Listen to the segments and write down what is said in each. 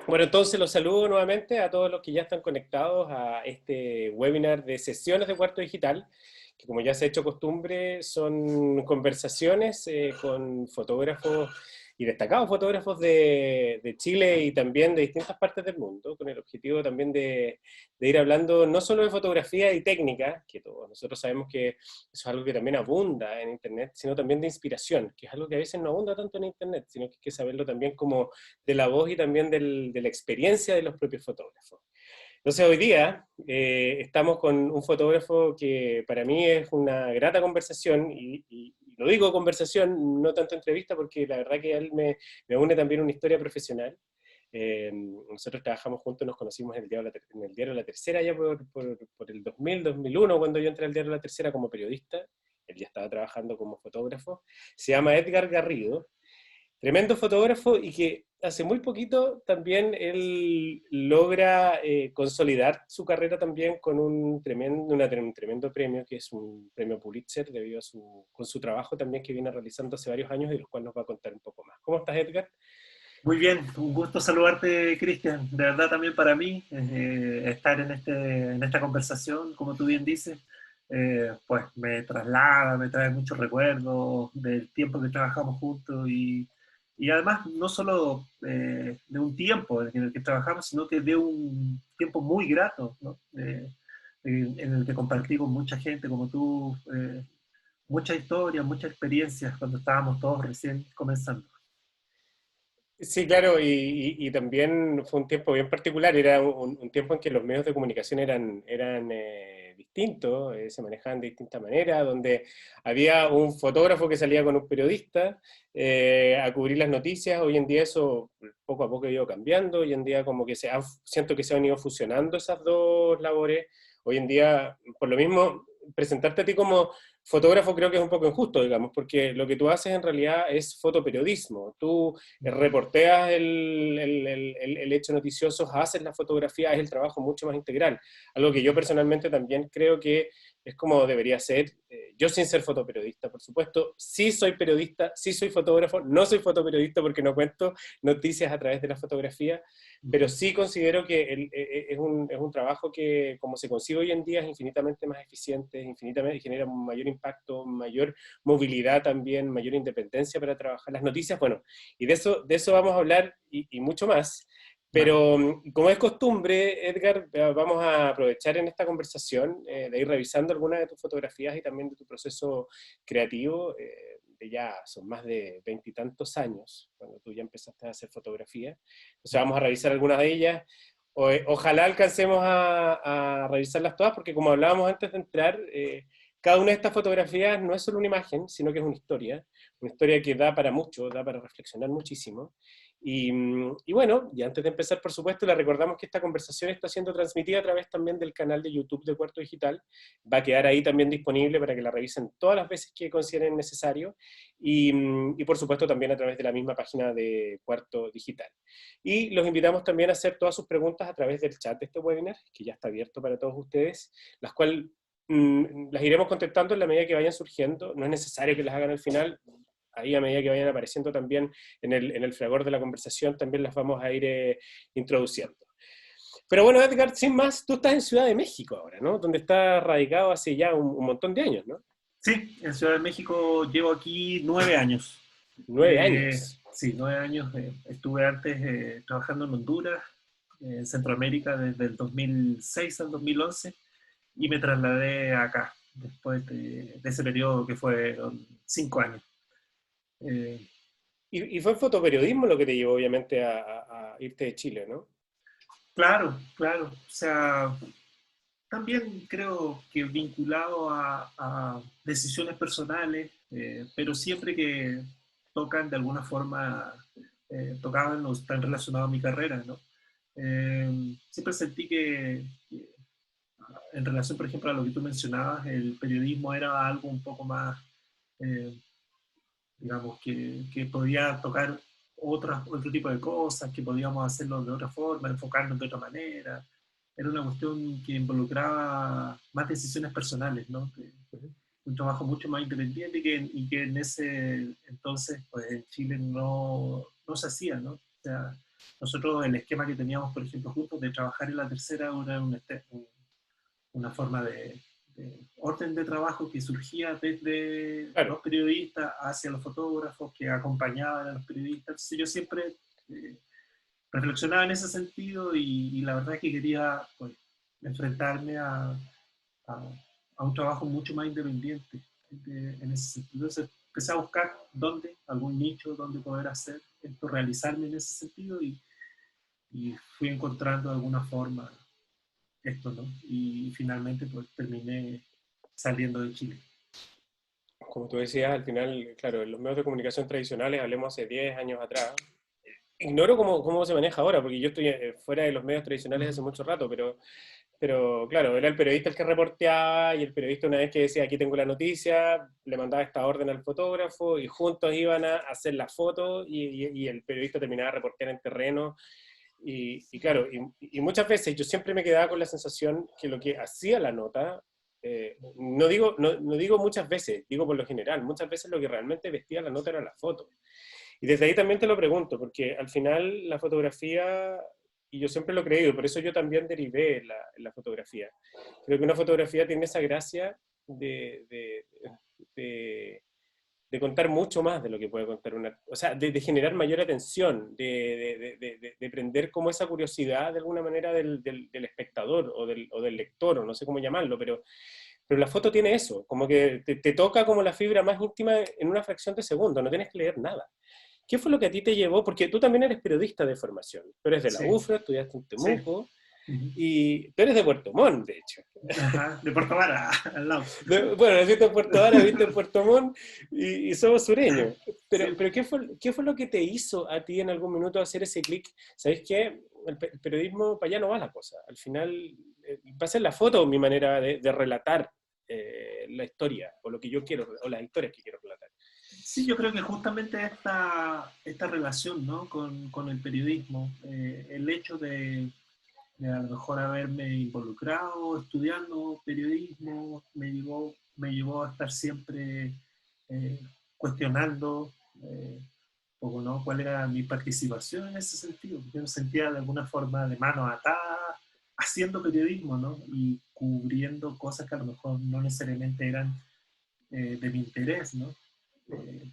Bueno, entonces los saludo nuevamente a todos los que ya están conectados a este webinar de sesiones de Cuarto Digital, que como ya se ha hecho costumbre, son conversaciones con fotógrafos y destacados fotógrafos de Chile y también de distintas partes del mundo, con el objetivo también de ir hablando no solo de fotografía y técnica, que todos nosotros sabemos que eso es algo que también abunda en Internet, sino también de inspiración, que es algo que a veces no abunda tanto en Internet, sino que hay que saberlo también como de la voz y también de la experiencia de los propios fotógrafos. Entonces hoy día estamos con un fotógrafo que para mí es una grata conversación y lo digo conversación, no tanto entrevista, porque la verdad que él me une también una historia profesional. Nosotros trabajamos juntos, nos conocimos en el diario La Tercera ya por el 2000, 2001, cuando yo entré al diario La Tercera como periodista. Él ya estaba trabajando como fotógrafo. Se llama Edgar Garrido. Tremendo fotógrafo y que hace muy poquito también él logra consolidar su carrera también con un tremendo premio, que es un premio Pulitzer, debido a con su trabajo también que viene realizando hace varios años y los cuales nos va a contar un poco más. ¿Cómo estás, Edgar? Muy bien, un gusto saludarte, Cristian. De verdad también para mí estar en esta conversación, como tú bien dices, pues me traslada, me trae muchos recuerdos del tiempo que trabajamos juntos y además no solo de un tiempo en el que trabajamos, sino que de un tiempo muy grato, ¿no? En el que compartí con mucha gente como tú, muchas historias, muchas experiencias cuando estábamos todos recién comenzando. Sí, claro, y también fue un tiempo bien particular, era un tiempo en que los medios de comunicación eran distintos, se manejaban de distinta manera, donde había un fotógrafo que salía con un periodista a cubrir las noticias. Hoy en día eso poco a poco ha ido cambiando, hoy en día como que siento que se han ido fusionando esas dos labores. Hoy en día, por lo mismo, presentarte a ti como fotógrafo creo que es un poco injusto, digamos, porque lo que tú haces en realidad es fotoperiodismo. Tú reporteas el hecho noticioso, haces la fotografía, es el trabajo mucho más integral. Algo que yo personalmente también creo que es como debería ser. Yo sin ser fotoperiodista, por supuesto, sí soy periodista, sí soy fotógrafo, no soy fotoperiodista porque no cuento noticias a través de la fotografía, pero sí considero que es un trabajo que, como se consigue hoy en día, es infinitamente más eficiente, infinitamente genera un mayor impacto, mayor movilidad también, mayor independencia para trabajar las noticias. Bueno, y de eso vamos a hablar y mucho más. Vale. Pero como es costumbre, Edgar, vamos a aprovechar en esta conversación de ir revisando algunas de tus fotografías y también de tu proceso creativo. De ya son más de veintitantos años cuando tú ya empezaste a hacer fotografía. Entonces vamos a revisar algunas de ellas. Ojalá alcancemos a revisarlas todas, porque como hablábamos antes de entrar, cada una de estas fotografías no es solo una imagen, sino que es una historia que da para mucho, da para reflexionar muchísimo. Y bueno, y antes de empezar, por supuesto, le recordamos que esta conversación está siendo transmitida a través también del canal de YouTube de Cuarto Digital. Va a quedar ahí también disponible para que la revisen todas las veces que consideren necesario. Y por supuesto también a través de la misma página de Cuarto Digital. Y los invitamos también a hacer todas sus preguntas a través del chat de este webinar, que ya está abierto para todos ustedes, las cuales las iremos contestando en la medida que vayan surgiendo. No es necesario que las hagan al final, ahí a medida que vayan apareciendo también en el fragor de la conversación, también las vamos a ir introduciendo. Pero bueno, Edgar, sin más, tú estás en Ciudad de México ahora, ¿no? Donde estás radicado hace ya un montón de años, ¿no? Sí, en Ciudad de México llevo aquí 9 años. 9 años. Sí, 9 años. Estuve antes trabajando en Honduras, en Centroamérica, desde el 2006 al 2011 y me trasladé acá después de ese periodo que fueron 5 años. Eh, Y fue fotoperiodismo lo que te llevó, obviamente, a irte de Chile, ¿no? claro, claro. O sea, también creo que vinculado a decisiones personales, pero siempre que tocan de alguna forma, tocaban o están relacionados a mi carrera, ¿no? Siempre sentí que en relación, por ejemplo, a lo que tú mencionabas, el periodismo era algo un poco más, eh, digamos, que podía tocar otro tipo de cosas, que podíamos hacerlo de otra forma, enfocarnos de otra manera. Era una cuestión que involucraba más decisiones personales, ¿no? Un trabajo mucho más independiente y que en ese entonces, pues en Chile no se hacía, ¿no? O sea, nosotros el esquema que teníamos, por ejemplo, juntos de trabajar en la tercera era una forma de orden de trabajo que surgía desde Claro, los periodistas hacia los fotógrafos que acompañaban a los periodistas. Entonces yo siempre reflexionaba en ese sentido y la verdad es que quería pues, enfrentarme a, a un trabajo mucho más independiente en ese sentido. Entonces empecé a buscar dónde, algún nicho donde poder hacer esto, realizarme en ese sentido y fui encontrando de alguna forma esto, ¿no? Y finalmente pues terminé saliendo de Chile. como tú decías, al final, claro, en los medios de comunicación tradicionales, hablemos hace 10 años atrás, ignoro cómo se maneja ahora, porque yo estoy fuera de los medios tradicionales hace mucho rato, pero claro, era el periodista el que reporteaba y el periodista una vez que decía aquí tengo la noticia, le mandaba esta orden al fotógrafo y juntos iban a hacer la foto y el periodista terminaba de reportear en terreno. Y claro, y muchas veces yo siempre me quedaba con la sensación que lo que hacía la nota, no digo muchas veces, digo por lo general, muchas veces lo que realmente vestía la nota era la foto. Y desde ahí también te lo pregunto, porque al final la fotografía, y yo siempre lo he creído, por eso yo también derivé en la fotografía. Creo que una fotografía tiene esa gracia de, de contar mucho más de lo que puede contar una, o sea, de generar mayor atención, de prender como esa curiosidad de alguna manera del espectador o del lector, o no sé cómo llamarlo, pero la foto tiene eso, como que te toca como la fibra más íntima en una fracción de segundo, no tienes que leer nada. ¿Qué fue lo que a ti te llevó? Porque tú también eres periodista de formación. Tú eres de la Sí, UFRA, estudiaste en sí. Temuco, y tú eres de Puerto Montt, de hecho. Ajá, de Puerto Vara, al lado. Bueno, naciste en Puerto Vara, viste en Puerto Montt, y somos sureños. Pero, Sí. pero ¿qué fue lo que te hizo a ti en algún minuto hacer ese clic? ¿Sabes qué? El periodismo, para allá no va la cosa. Al final, va a ser la foto mi manera de relatar la historia, o lo que yo quiero, o las historias que quiero relatar. Sí, yo creo que justamente esta relación, ¿no? con el periodismo, el hecho de a lo mejor haberme involucrado estudiando periodismo, me llevó a estar siempre eh, cuestionando poco, ¿no? cuál era mi participación en ese sentido. Yo me sentía de alguna forma de mano atada haciendo periodismo, ¿no? Y cubriendo cosas que a lo mejor no necesariamente eran de mi interés, ¿no?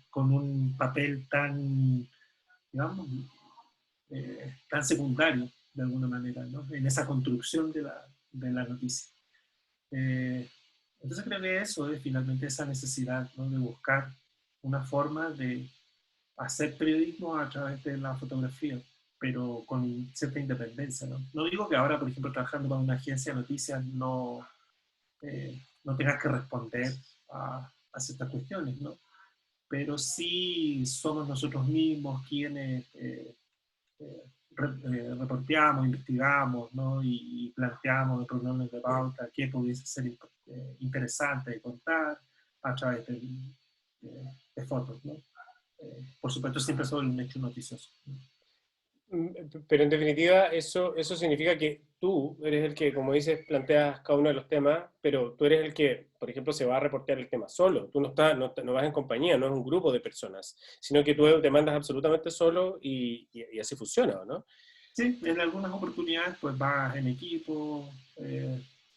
Con un papel tan, digamos, tan secundario, de alguna manera, ¿no? En esa construcción de la noticia. Eh, entonces creo que eso es finalmente esa necesidad, ¿no? De buscar una forma de hacer periodismo a través de la fotografía, pero con cierta independencia, ¿no? No digo que ahora, por ejemplo, trabajando para una agencia de noticias no tengas que responder a ciertas cuestiones, ¿no? Pero sí somos nosotros mismos quienes eh, reporteamos, investigamos, ¿no? y planteamos reuniones de pauta qué pudiese ser interesante de contar a través de fotos, ¿no? Por supuesto, siempre sobre un hecho noticioso. Pero en definitiva, eso significa que tú eres el que, como dices, planteas cada uno de los temas, pero tú eres el que, por ejemplo, se va a reportear el tema solo. Tú no vas en compañía, no es un grupo de personas, sino que tú te mandas absolutamente solo y así funciona, ¿no? Sí, en algunas oportunidades pues vas en equipo,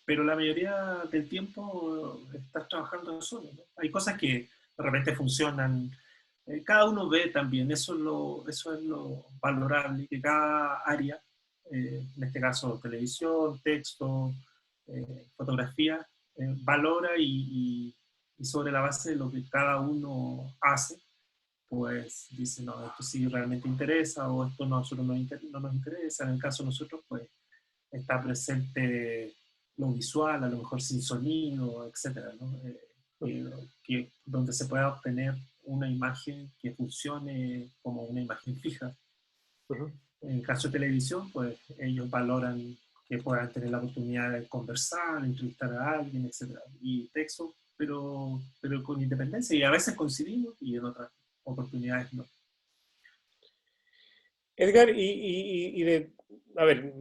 pero la mayoría del tiempo estás trabajando solo, ¿no? Hay cosas que de repente funcionan, cada uno ve también, eso es lo valorable, que cada área, en este caso televisión, texto, fotografía, valora y sobre la base de lo que cada uno hace, pues dice, no, esto sí realmente interesa o esto no, a nosotros no nos interesa. En el caso de nosotros, pues está presente lo visual, a lo mejor sin sonido, etcétera, ¿no? Donde se pueda obtener una imagen que funcione como una imagen fija. Ujú. En el caso de televisión, pues ellos valoran que puedan tener la oportunidad de conversar, entrevistar a alguien, etcétera. Y texto, pero con independencia. Y a veces coincidimos y en otras oportunidades no. Edgar, a ver,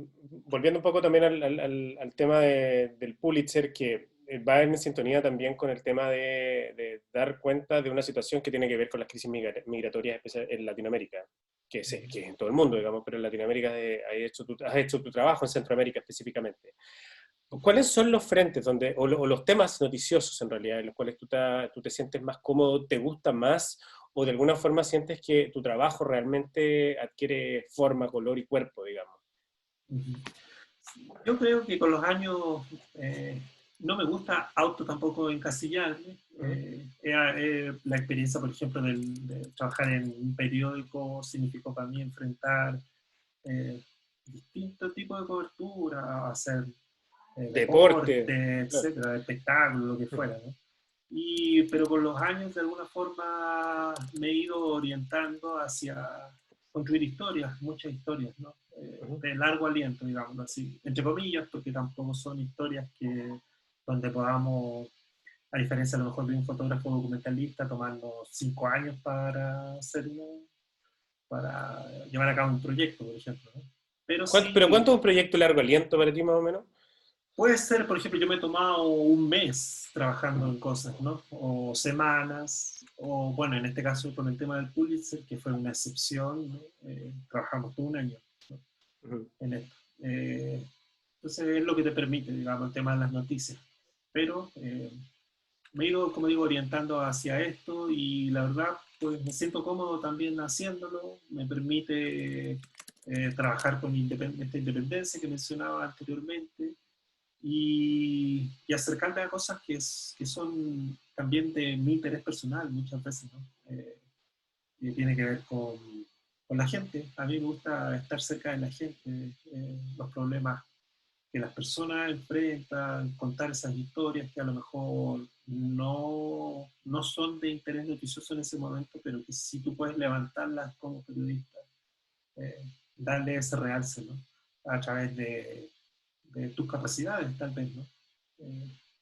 volviendo un poco también al tema del Pulitzer, que va en sintonía también con el tema de dar cuenta de una situación que tiene que ver con las crisis migratorias en Latinoamérica. que es en todo el mundo, digamos, pero en Latinoamérica has hecho tu trabajo, en Centroamérica específicamente. ¿Cuáles son los frentes donde, o los temas noticiosos en realidad, en los cuales tú te sientes más cómodo, te gusta más, o de alguna forma sientes que tu trabajo realmente adquiere forma, color y cuerpo, digamos? Ujú. Yo creo que con los años no me gusta auto tampoco encasillarme. La experiencia, por ejemplo, de trabajar en un periódico significó para mí enfrentar eh, distintos tipos de cobertura, hacer Deporte. deporte, Claro. etcétera, espectáculo, lo que fuera, ¿no? Pero con los años, de alguna forma, me he ido orientando hacia construir historias, muchas historias, ¿no? Ujú. De largo aliento, digamos así, entre comillas, porque tampoco son historias donde podamos, a diferencia a lo mejor de un fotógrafo documentalista, tomarnos 5 años para llevar a cabo un proyecto, por ejemplo, ¿no? Pero Pero ¿cuánto sí, es un proyecto largo aliento para ti más o menos? puede ser, por ejemplo, yo me he tomado un mes trabajando en cosas, ¿no? O semanas, o bueno, en este caso con el tema del Pulitzer, que fue una excepción, ¿no? Trabajamos todo un año, ¿no? Ujú. En esto. Entonces es lo que te permite, digamos, el tema de las noticias. Pero me he ido, como digo, orientando hacia esto y la verdad, pues me siento cómodo también haciéndolo, me permite trabajar con esta independencia que mencionaba anteriormente y acercarme a cosas que son también de mi interés personal muchas veces, ¿no? Que tiene que ver con la gente. A mí me gusta estar cerca de la gente, los problemas que las personas enfrentan, contar esas historias que a lo mejor no son de interés noticioso en ese momento, pero que si tú puedes levantarlas como periodista, eh, darle ese realce, ¿no? A través de tus capacidades, tal vez, ¿no?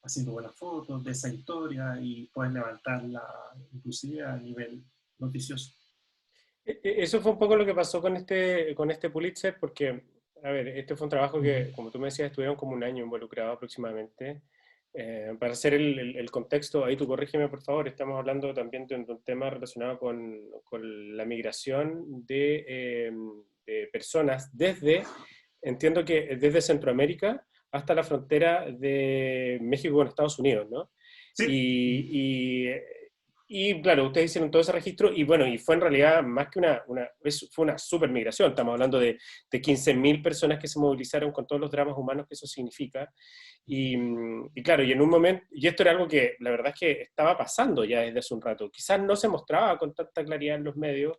Haciendo buenas fotos de esa historia y puedes levantarla inclusive a nivel noticioso. Eso fue un poco lo que pasó con este Pulitzer, porque, a ver, este fue un trabajo Uh -huh. que, como tú me decías, estuvieron como un año involucrados aproximadamente. Para hacer el contexto, ahí tú corrígeme por favor, estamos hablando también de un tema relacionado con la migración de personas entiendo que desde Centroamérica hasta la frontera de México con Estados Unidos, ¿no? Sí. Y, y, y, claro, ustedes hicieron todo ese registro y bueno, y fue en realidad más que fue una super migración. Estamos hablando de 15.000 personas que se movilizaron con todos los dramas humanos que eso significa. Y claro, y en un momento, y esto era algo que la verdad es que estaba pasando ya desde hace un rato. Quizás no se mostraba con tanta claridad en los medios,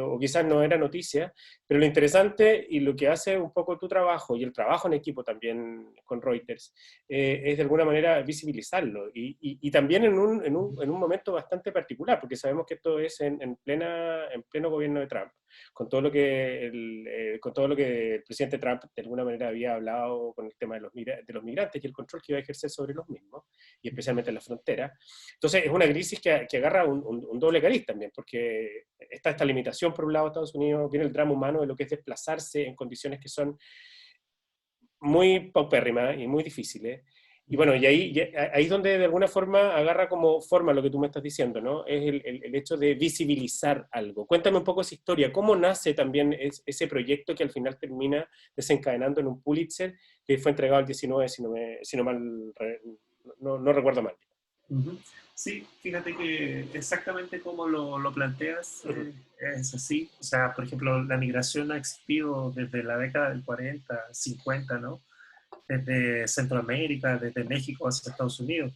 o quizás no era noticia, pero lo interesante y lo que hace un poco tu trabajo y el trabajo en equipo también con Reuters es de alguna manera visibilizarlo y también en un momento bastante particular, porque sabemos que esto es en pleno gobierno de Trump, con todo con todo lo que el presidente Trump de alguna manera había hablado con el tema de de los migrantes y el control que iba a ejercer sobre los mismos, y especialmente en la frontera. Entonces es una crisis que agarra un doble cariz también, porque está esta limitación por un lado de Estados Unidos, viene el drama humano de lo que es desplazarse en condiciones que son muy paupérrimas y muy difíciles. Y bueno, ahí es donde de alguna forma agarra como forma lo que tú me estás diciendo, ¿no? Es el hecho de visibilizar algo. Cuéntame un poco esa historia. ¿Cómo nace también ese proyecto que al final termina desencadenando en un Pulitzer que fue entregado el 19, si no mal, no recuerdo mal? Uh -huh. Sí, fíjate que exactamente como lo planteas es así. O sea, por ejemplo, la migración ha existido desde la década del 40, 50, ¿no? Desde Centroamérica, desde México hacia Estados Unidos.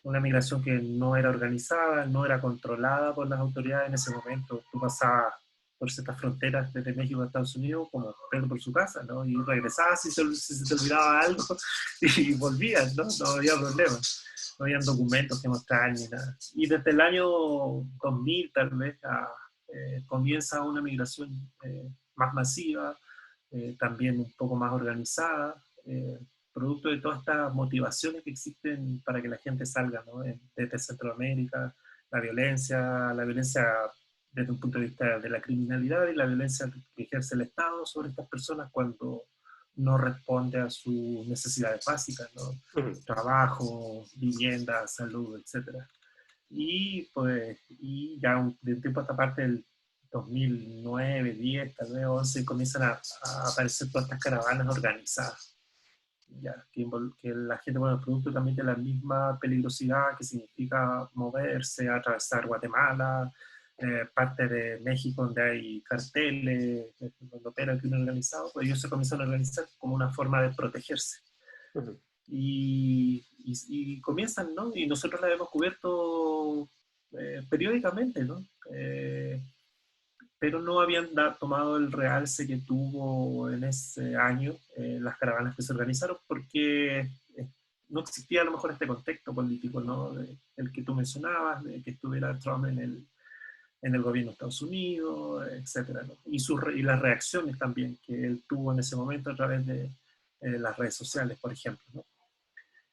Una migración que no era organizada, no era controlada por las autoridades en ese momento. Tú pasabas por ciertas fronteras desde México a Estados Unidos como Pedro por su casa, ¿no? Y regresabas si se te olvidaba algo y volvías, ¿no? No había problema. No habían documentos que mostrar ni nada. Y desde el año 2000 tal vez comienza una migración más masiva, también un poco más organizada, producto de todas estas motivaciones que existen para que la gente salga, ¿no? Desde Centroamérica, la violencia desde un punto de vista de la criminalidad y la violencia que ejerce el Estado sobre estas personas cuando no responde a sus necesidades básicas, ¿no? Trabajo, vivienda, salud, etcétera. Y pues, y ya de un tiempo a esta parte 2009, 10, tal vez 11, comienzan a aparecer todas estas caravanas organizadas. Ya, que la gente con el producto también tiene la misma peligrosidad que significa moverse, atravesar Guatemala, parte de México donde hay carteles, donde opera el crimen organizado, pues ellos se comienzan a organizar como una forma de protegerse. Ujú. Y comienzan, ¿no? Y nosotros la hemos cubierto periódicamente, ¿no? Pero no habían tomado el realce que tuvo en ese año las caravanas que se organizaron porque no existía a lo mejor este contexto político, ¿no? El que tú mencionabas, de que estuviera Trump en el gobierno de Estados Unidos, etcétera, ¿no? Y las reacciones también que él tuvo en ese momento a través de las redes sociales, por ejemplo, ¿no?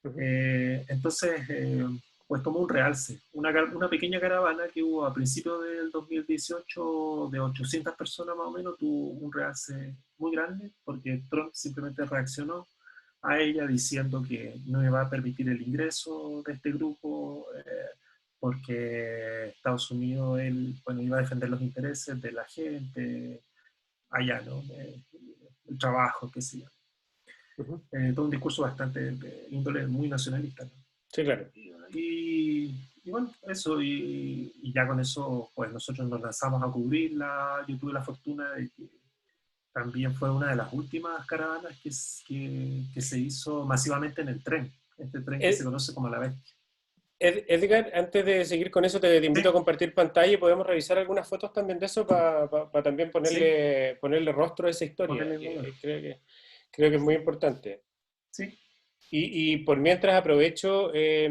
Ujú. Entonces, pues tomó un realce, una pequeña caravana que hubo a principios del 2018 de 800 personas más o menos, tuvo un realce muy grande porque Trump simplemente reaccionó a ella diciendo que no iba a permitir el ingreso de este grupo porque Estados Unidos él, bueno, iba a defender los intereses de la gente allá, ¿no? El trabajo, qué sé yo. Ujú. Todo un discurso bastante de índole muy nacionalista, ¿no? Sí, claro. Y bueno, eso, y ya con eso, pues nosotros nos lanzamos a cubrirla. Yo tuve la fortuna de que también fue una de las últimas caravanas que se hizo masivamente en el tren, este tren que se Ed- conoce como la Bestia. Edgar, antes de seguir con eso, te invito a Sí, compartir pantalla y podemos revisar algunas fotos también de eso para también sí, ponerle rostro a esa historia, ponerle en moda. que creo que es muy importante. Sí, Y por mientras aprovecho ya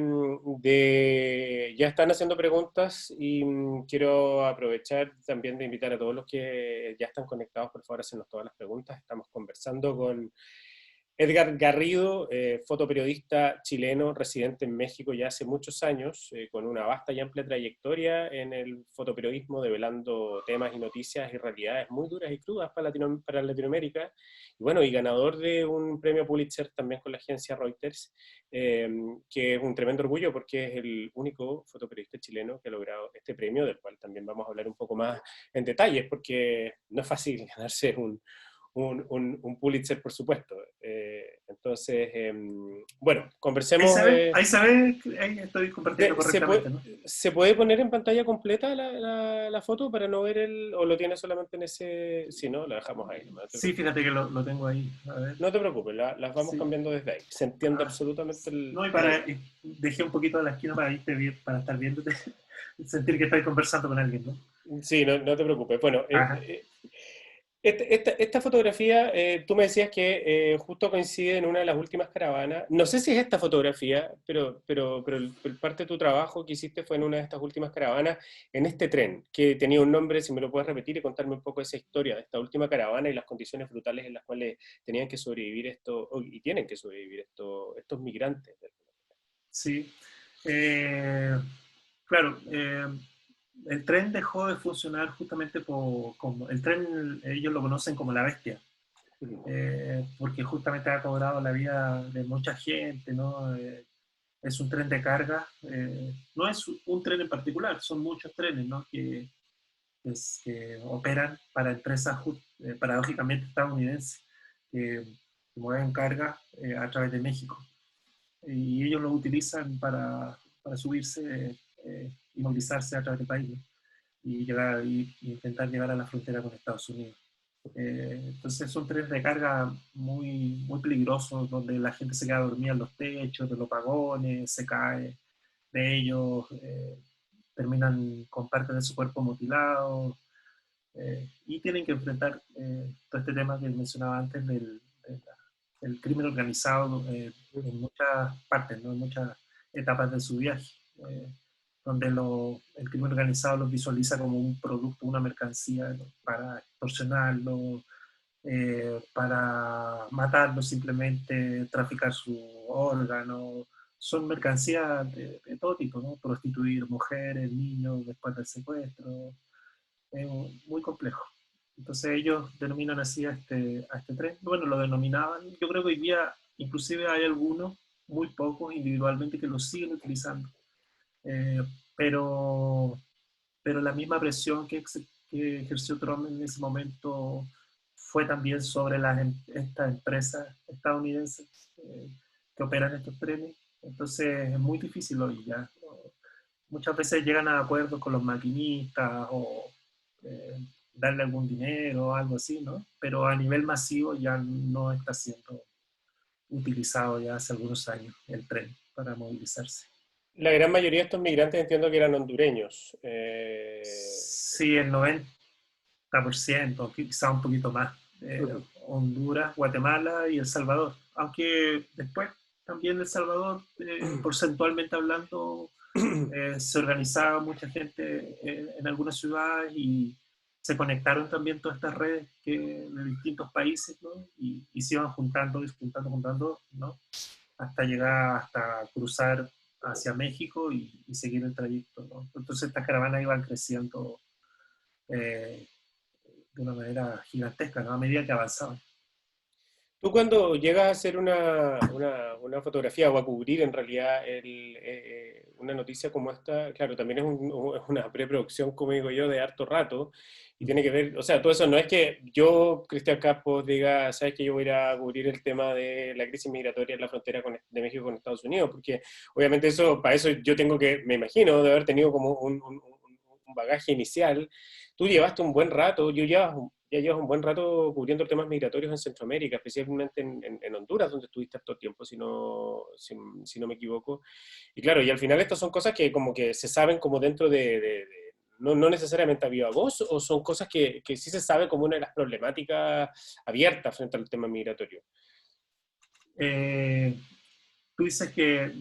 están haciendo preguntas y quiero aprovechar también de invitar a todos los que ya están conectados, por favor, hacernos todas las preguntas. Estamos conversando con Edgar Garrido, fotoperiodista chileno, residente en México ya hace muchos años, con una vasta y amplia trayectoria en el fotoperiodismo, develando temas y noticias y realidades muy duras y crudas para Latinoamérica. Y bueno, y ganador de un premio Pulitzer también con la agencia Reuters, que es un tremendo orgullo porque es el único fotoperiodista chileno que ha logrado este premio, del cual también vamos a hablar un poco más en detalles, porque no es fácil ganarse un Pulitzer, por supuesto. Entonces, bueno, conversemos. ahí estoy compartiendo correctamente, ¿no? ¿Se puede poner en pantalla completa la foto para no ver o lo tiene solamente en ese? Si no, la dejamos ahí, no te Sí, preocupes. fíjate que lo tengo ahí, a ver, No te preocupes, las vamos sí. cambiando desde ahí. Se entiende Ah, absolutamente no, y la para, idea. dejé un poquito de la esquina para irte bien, para estar viéndote, sentir que estás conversando con alguien, ¿no? Sí, no te preocupes. Bueno, Ajá. esta fotografía, tú me decías que justo coincide en una de las últimas caravanas. No sé si es esta fotografía, pero parte de tu trabajo que hiciste fue en una de estas últimas caravanas, en este tren, que tenía un nombre, si me lo puedes repetir y contarme un poco esa historia de esta última caravana y las condiciones brutales en las cuales tenían que sobrevivir y tienen que sobrevivir estos migrantes. Sí. Eh, claro, el tren dejó de funcionar justamente como el tren, ellos lo conocen como la bestia, porque justamente ha cobrado la vida de mucha gente, ¿no? Es un tren de carga, no es un tren en particular, son muchos trenes, ¿no? Que operan para empresas paradójicamente estadounidenses que mueven carga a través de México. Y ellos lo utilizan para subirse y movilizarse a través del país, ¿no? Y intentar llegar a la frontera con Estados Unidos. Entonces son trenes de carga muy peligrosos, donde la gente se queda dormida en los techos, de los vagones, se cae de ellos, terminan con parte de su cuerpo mutilado, y tienen que enfrentar todo este tema que mencionaba antes del crimen organizado en muchas partes, ¿no? En muchas etapas de su viaje, donde el crimen organizado los visualiza como un producto, una mercancía, ¿no? Para extorsionarlo, para matarlo simplemente, traficar su órgano. Son mercancías de todo tipo, ¿no? Prostituir mujeres, niños después del secuestro, muy complejo. Entonces ellos denominan así a este tren. Bueno, lo denominaban. Yo creo que hoy día inclusive hay algunos, muy pocos individualmente, que lo siguen utilizando. Eh, pero, pero la misma presión que ejerció Trump en ese momento fue también sobre estas empresas estadounidenses que operan estos premios. Entonces es muy difícil hoy ya, ¿no? Muchas veces llegan a acuerdos con los maquinistas o eh, darle algún dinero o algo así, ¿no? Pero a nivel masivo ya no está siendo utilizado ya hace algunos años el tren para movilizarse. La gran mayoría de estos migrantes entiendo que eran hondureños. Sí, el 90%, quizá un poquito más. Ujú. Honduras, Guatemala y El Salvador. Aunque después también El Salvador, porcentualmente hablando, se organizaba mucha gente en algunas ciudades y se conectaron también todas estas redes de distintos países, ¿no? Y se iban juntando, juntando, ¿no? Hasta llegar, hasta cruzar hacia México y seguir el trayecto, ¿no? Entonces estas caravanas iban creciendo eh, de una manera gigantesca, ¿no? A medida que avanzaban. Tú cuando llegas a hacer una fotografía o a cubrir en realidad una noticia como esta, claro, también es es una preproducción, como digo yo, de harto rato y tiene que ver, o sea, todo eso no es que yo, Cristian Campos, diga, sabes que yo voy a ir a cubrir el tema de la crisis migratoria en la frontera de México con Estados Unidos, porque obviamente eso, para eso yo tengo que, me imagino, de haber tenido como un bagaje inicial. Tú llevaste un buen rato, ya llevas un buen rato cubriendo temas migratorios en Centroamérica, especialmente en Honduras, donde estuviste harto tiempo, si no me equivoco. Y claro, y al final estas son cosas que como que se saben como dentro no necesariamente a viva voz, o son cosas que sí se sabe como una de las problemáticas abiertas frente al tema migratorio. Eh, Tú dices que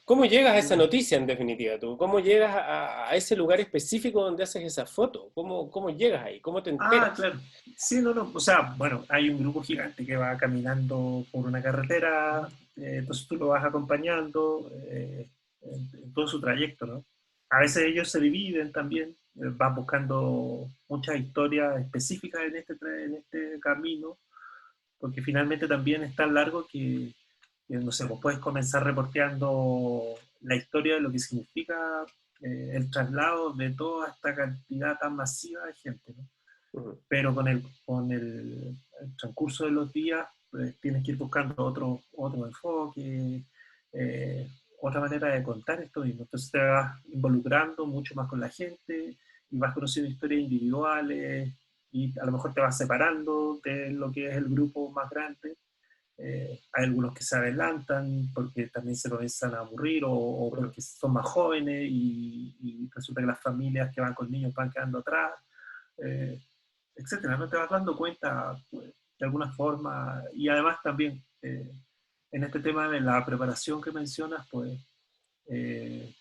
¿Cómo llegas a esa noticia en definitiva tú? ¿Cómo llegas a ese lugar específico donde haces esa foto? ¿Cómo llegas ahí? ¿Cómo te enteras? claro. Sí, no, no. O sea, bueno, hay un grupo gigante que va caminando por una carretera, entonces tú lo vas acompañando en todo su trayecto, ¿no? A veces ellos se dividen también, van buscando muchas historias específicas en este camino, porque finalmente también es tan largo que no sé, vos puedes comenzar reporteando la historia de lo que significa el traslado de toda esta cantidad tan masiva de gente, ¿no? Ujú. Pero el transcurso de los días pues, tienes que ir buscando otro enfoque, eh, otra manera de contar esto mismo. Entonces te vas involucrando mucho más con la gente y vas conociendo historias individuales y a lo mejor te vas separando de lo que es el grupo más grande. Hay algunos que se adelantan porque también se comienzan a aburrir o Ujú. porque son más jóvenes y resulta que las familias que van con niños van quedando atrás. Eh, Etcétera. No te vas dando cuenta pues, de alguna forma y además también en este tema de la preparación que mencionas, pues eh,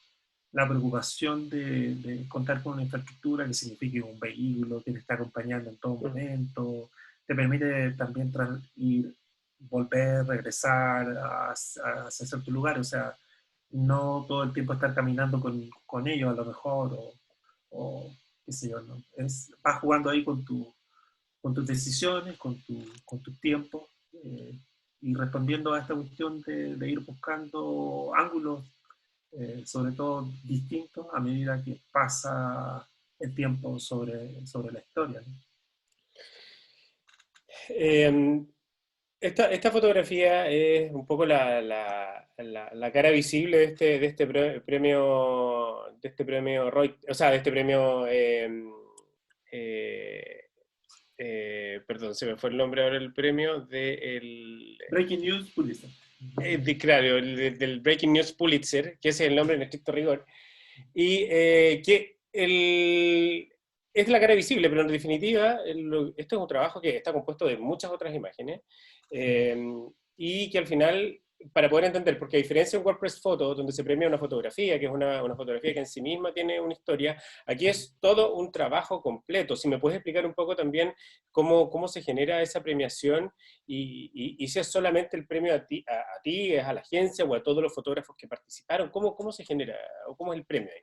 la preocupación de contar con una infraestructura que signifique un vehículo que te está acompañando en todo Ujú. momento, te permite también ir, volver, regresar a cierto lugar, o sea, no todo el tiempo estar caminando con ellos a lo mejor, o qué sé yo, ¿no? Vas jugando ahí con tus decisiones, con tu tiempo, y respondiendo a esta cuestión de ir buscando ángulos, sobre todo distintos, a medida que pasa el tiempo sobre la historia, ¿no? Eh, esta fotografía es un poco la cara visible de este premio Reuters, o sea, de este premio, eh, perdón, se me fue el nombre ahora del premio, Breaking News, Pulitzer. claro, del Breaking News Pulitzer, que ese es el nombre en estricto rigor, y que es la cara visible, pero en definitiva, esto es un trabajo que está compuesto de muchas otras imágenes, eh, y que al final, para poder entender, porque a diferencia de un WordPress Photo, donde se premia una fotografía, que es una fotografía que en sí misma tiene una historia, aquí es todo un trabajo completo. Si me puedes explicar un poco también cómo se genera esa premiación y si es solamente el premio a ti, es a la agencia o a todos los fotógrafos que participaron, ¿cómo se genera o cómo es el premio ahí?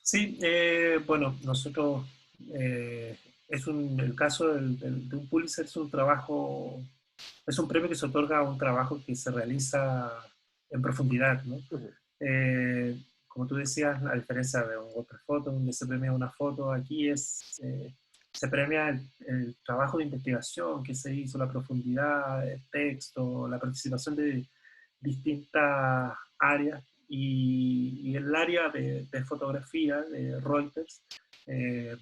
Sí, bueno, nosotros, el caso de un Pulitzer es un trabajo, es un premio que se otorga a un trabajo que se realiza en profundidad, ¿no? Ujú. Eh, como tú decías, la diferencia de un golpe de foto, donde se premia una foto, aquí se premia el trabajo de investigación que se hizo, la profundidad, el texto, la participación de distintas áreas y el área de fotografía de Reuters, eh,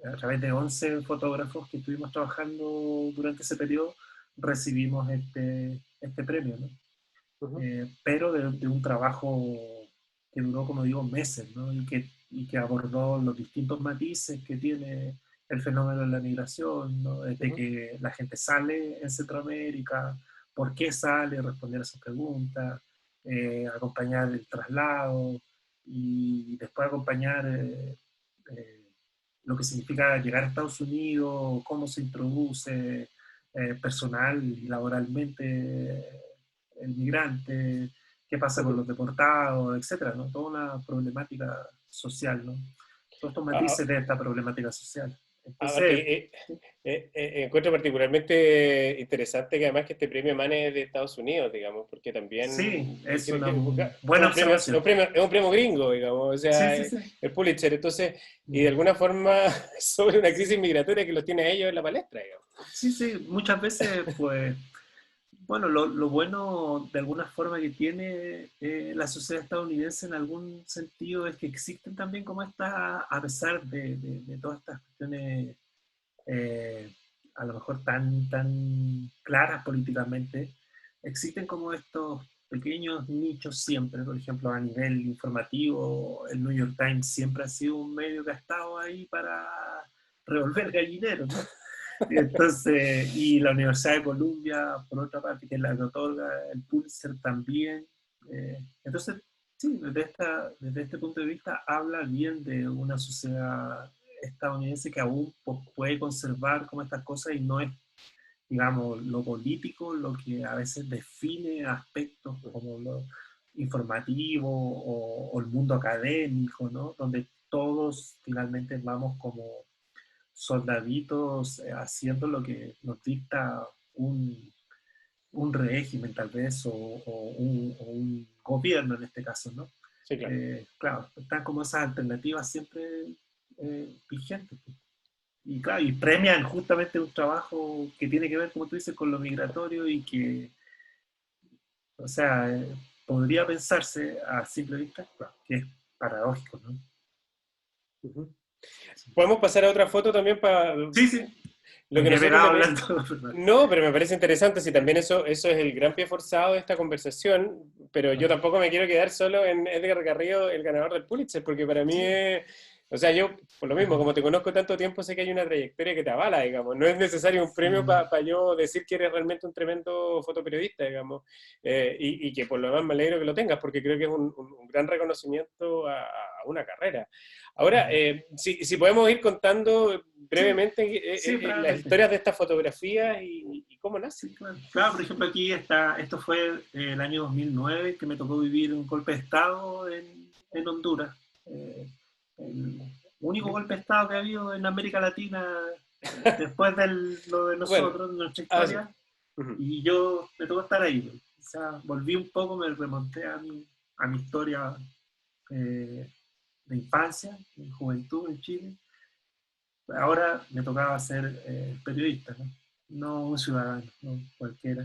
a través de 11 fotógrafos que estuvimos trabajando durante ese periodo, recibimos este premio, ¿no? Ujú. Pero de un trabajo que duró, como digo, meses, ¿no? Y que abordó los distintos matices que tiene el fenómeno de la migración, ¿no? Desde Ujú. que la gente sale en Centroamérica, por qué sale, responder a sus preguntas, acompañar el traslado y después acompañar eh, lo que significa llegar a Estados Unidos, cómo se introduce personal y laboralmente el migrante, qué pasa con Ujú. los deportados, etcétera, ¿no? Toda una problemática social, ¿no? Todos estos Ah, matices de esta problemática social. ah, Entonces, encuentro particularmente interesante que además que este premio emane de Estados Unidos, digamos, porque sí, también es creo una que es buena un premio, observación. es un premio gringo, digamos, o Sí, sea, sí, sí. el Pulitzer, entonces, y de Mm. alguna forma sobre una crisis migratoria que los tiene a ellos en la palestra, digamos. Sí, sí, muchas veces, pues, bueno, lo bueno de alguna forma que tiene la sociedad estadounidense en algún sentido es que existen también como estas, a pesar de todas estas cuestiones eh, a lo mejor tan claras políticamente, existen como estos pequeños nichos siempre, por ejemplo, a nivel informativo, el New York Times siempre ha sido un medio que ha estado ahí para revolver gallineros, ¿no? Entonces, y la Universidad de Columbia, por otra parte, que es la que otorga el Pulitzer también. Entonces, sí, desde este punto de vista habla bien de una sociedad estadounidense que aún puede conservar como estas cosas y no es, digamos, lo político lo que a veces define aspectos como lo informativo o el mundo académico, ¿no? Donde todos finalmente vamos como soldaditos haciendo lo que nos dicta un régimen tal vez o un gobierno en este caso, ¿no? Sí, claro. Claro, están como esas alternativas siempre vigentes. Y claro, y premian justamente un trabajo que tiene que ver, como tú dices, con lo migratorio y que, o sea, podría pensarse a simple vista, claro, que es paradójico, ¿no? Ujú. Podemos pasar a otra foto también para Sí, sí, lo me que quedé nosotros pegado le... hablando, perdón. No, pero me parece interesante, si también eso es el gran pie forzado de esta conversación, pero yo Ajá. tampoco me quiero quedar solo en Edgar Garrido, el ganador del Pulitzer, porque para mí Sí. es, o sea, yo, por lo mismo, como te conozco tanto tiempo, sé que hay una trayectoria que te avala, digamos, no es necesario un premio Sí. para yo decir que eres realmente un tremendo fotoperiodista, digamos, y que por lo demás me alegro que lo tengas, porque creo que es un gran reconocimiento a una carrera. Ahora, si podemos ir contando Sí, brevemente sí, las probablemente. historias de estas fotografías y cómo nacen. Sí, claro. Claro, por ejemplo, aquí está, esto fue el año 2009, que me tocó vivir un golpe de Estado en Honduras. Eh, el único Ujú. golpe de Estado que ha habido en América Latina después de lo de Bueno, nosotros, de nuestra sí. historia, Ujú. y yo me tocó estar ahí. O sea, volví un poco, me remonté a mi historia eh, de infancia, de juventud en Chile. Ahora me tocaba ser periodista, ¿no? No un ciudadano, no cualquiera.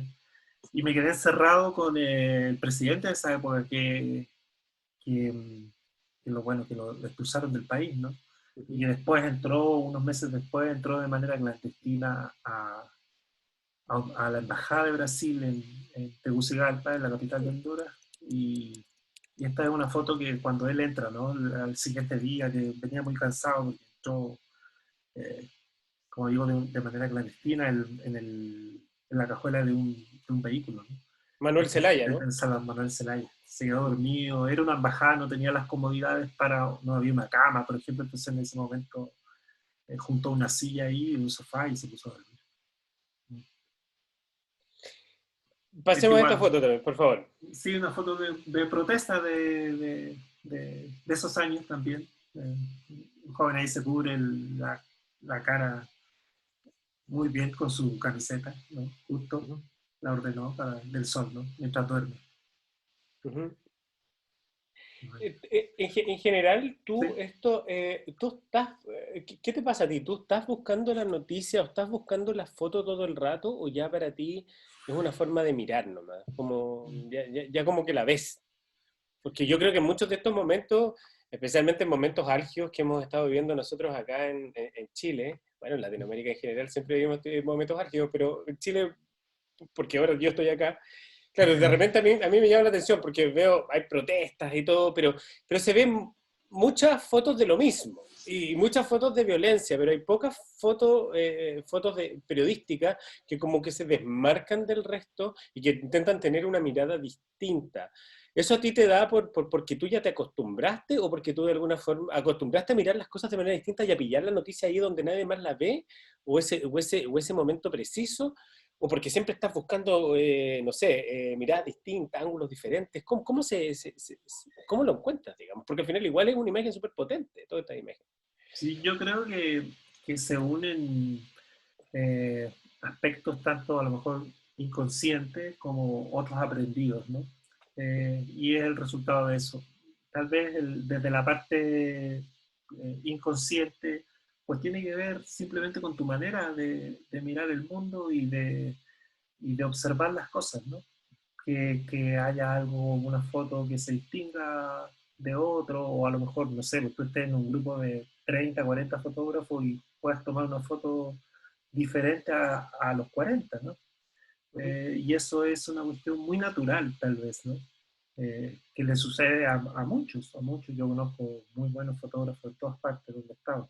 Y me quedé encerrado con el presidente de esa época que, que lo expulsaron del país, ¿no? Y Ujú. que después entró, unos meses después, entró de manera clandestina a la Embajada de Brasil en Tegucigalpa, en la capital de Honduras, y esta es una foto que cuando él entra, ¿no? Al siguiente día, que venía muy cansado, porque entró, eh, como digo, de manera clandestina en la cajuela de un vehículo, ¿no? Manuel Zelaya, ¿no? En San Manuel Zelaya. Se quedó dormido, era una embajada, no tenía las comodidades no había una cama, por ejemplo, entonces en ese momento juntó una silla ahí, un sofá y se puso a dormir. Esto Pasemos a esta igual, foto también, por favor. sí, una foto de protesta de esos años también. Un joven ahí se cubre la cara muy bien con su camiseta, ¿no? Justo Ujú. la ordenó del sol, ¿no? Mientras duerme. Ujú. En general, Sí. tú estás, ¿qué te pasa a ti? ¿Tú estás buscando las noticias o estás buscando las fotos todo el rato o ya para ti es una forma de mirar nomás? Como, ya como que la ves. Porque yo creo que en muchos de estos momentos, especialmente en momentos álgidos que hemos estado viviendo nosotros acá en Chile, bueno, en Latinoamérica en general siempre vivimos momentos álgidos, pero en Chile, porque ahora yo estoy acá, claro, de repente a mí me llama la atención porque veo, hay protestas y todo, pero se ven muchas fotos de lo mismo y muchas fotos de violencia, pero hay pocas fotos periodísticas que como que se desmarcan del resto y que intentan tener una mirada distinta. ¿Eso a ti te da porque tú ya te acostumbraste o porque tú de alguna forma acostumbraste a mirar las cosas de manera distinta y a pillar la noticia ahí donde nadie más la ve? ¿O ese momento preciso? ¿O porque siempre estás buscando, no sé, miradas distintas, ángulos diferentes? ¿Cómo lo encuentras, digamos? Porque al final igual es una imagen súper potente, toda esta imagen. Sí, yo creo que se unen aspectos tanto a lo mejor inconscientes como otros aprendidos, ¿no? Y es el resultado de eso. Tal vez desde la parte inconsciente, pues tiene que ver simplemente con tu manera de mirar el mundo y de observar las cosas, ¿no? Que haya algo, una foto que se distinga de otro, o a lo mejor, no sé, pues tú estés en un grupo de 30 40 fotógrafos y puedas tomar una foto diferente a los 40, ¿no? Ujú. Y eso es una cuestión muy natural, tal vez, ¿no? Que le sucede a muchos, a muchos. Yo conozco muy buenos fotógrafos de todas partes donde estaba.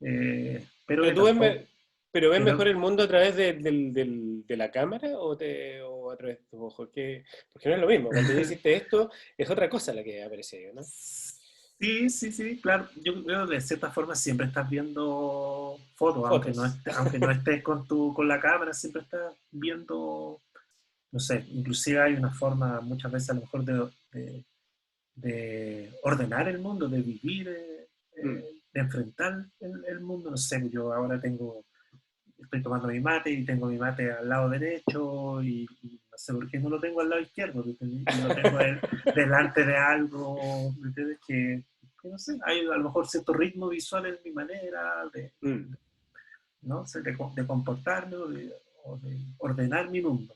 Pero Pero que tú ves, tampoco, pero ves que mejor no, el mundo a través de la cámara o a través de tus ojos. Porque no es lo mismo. Cuando ya hiciste esto, es otra cosa la que aparece, ¿no? sí, sí, sí, claro. Yo creo que de cierta forma siempre estás viendo fotos, Fotos. aunque no estés con la cámara, siempre estás viendo, no sé, inclusive hay una forma muchas veces a lo mejor de ordenar el mundo, de vivir, Mm. de enfrentar el mundo. No sé, yo ahora estoy tomando mi mate y tengo mi mate al lado derecho y no sé por qué no lo tengo al lado izquierdo y lo tengo delante de algo, ¿me entiendes? Que no sé, hay a lo mejor cierto ritmo visual en mi manera Mm. ¿no? De comportarme o de ordenar mi mundo.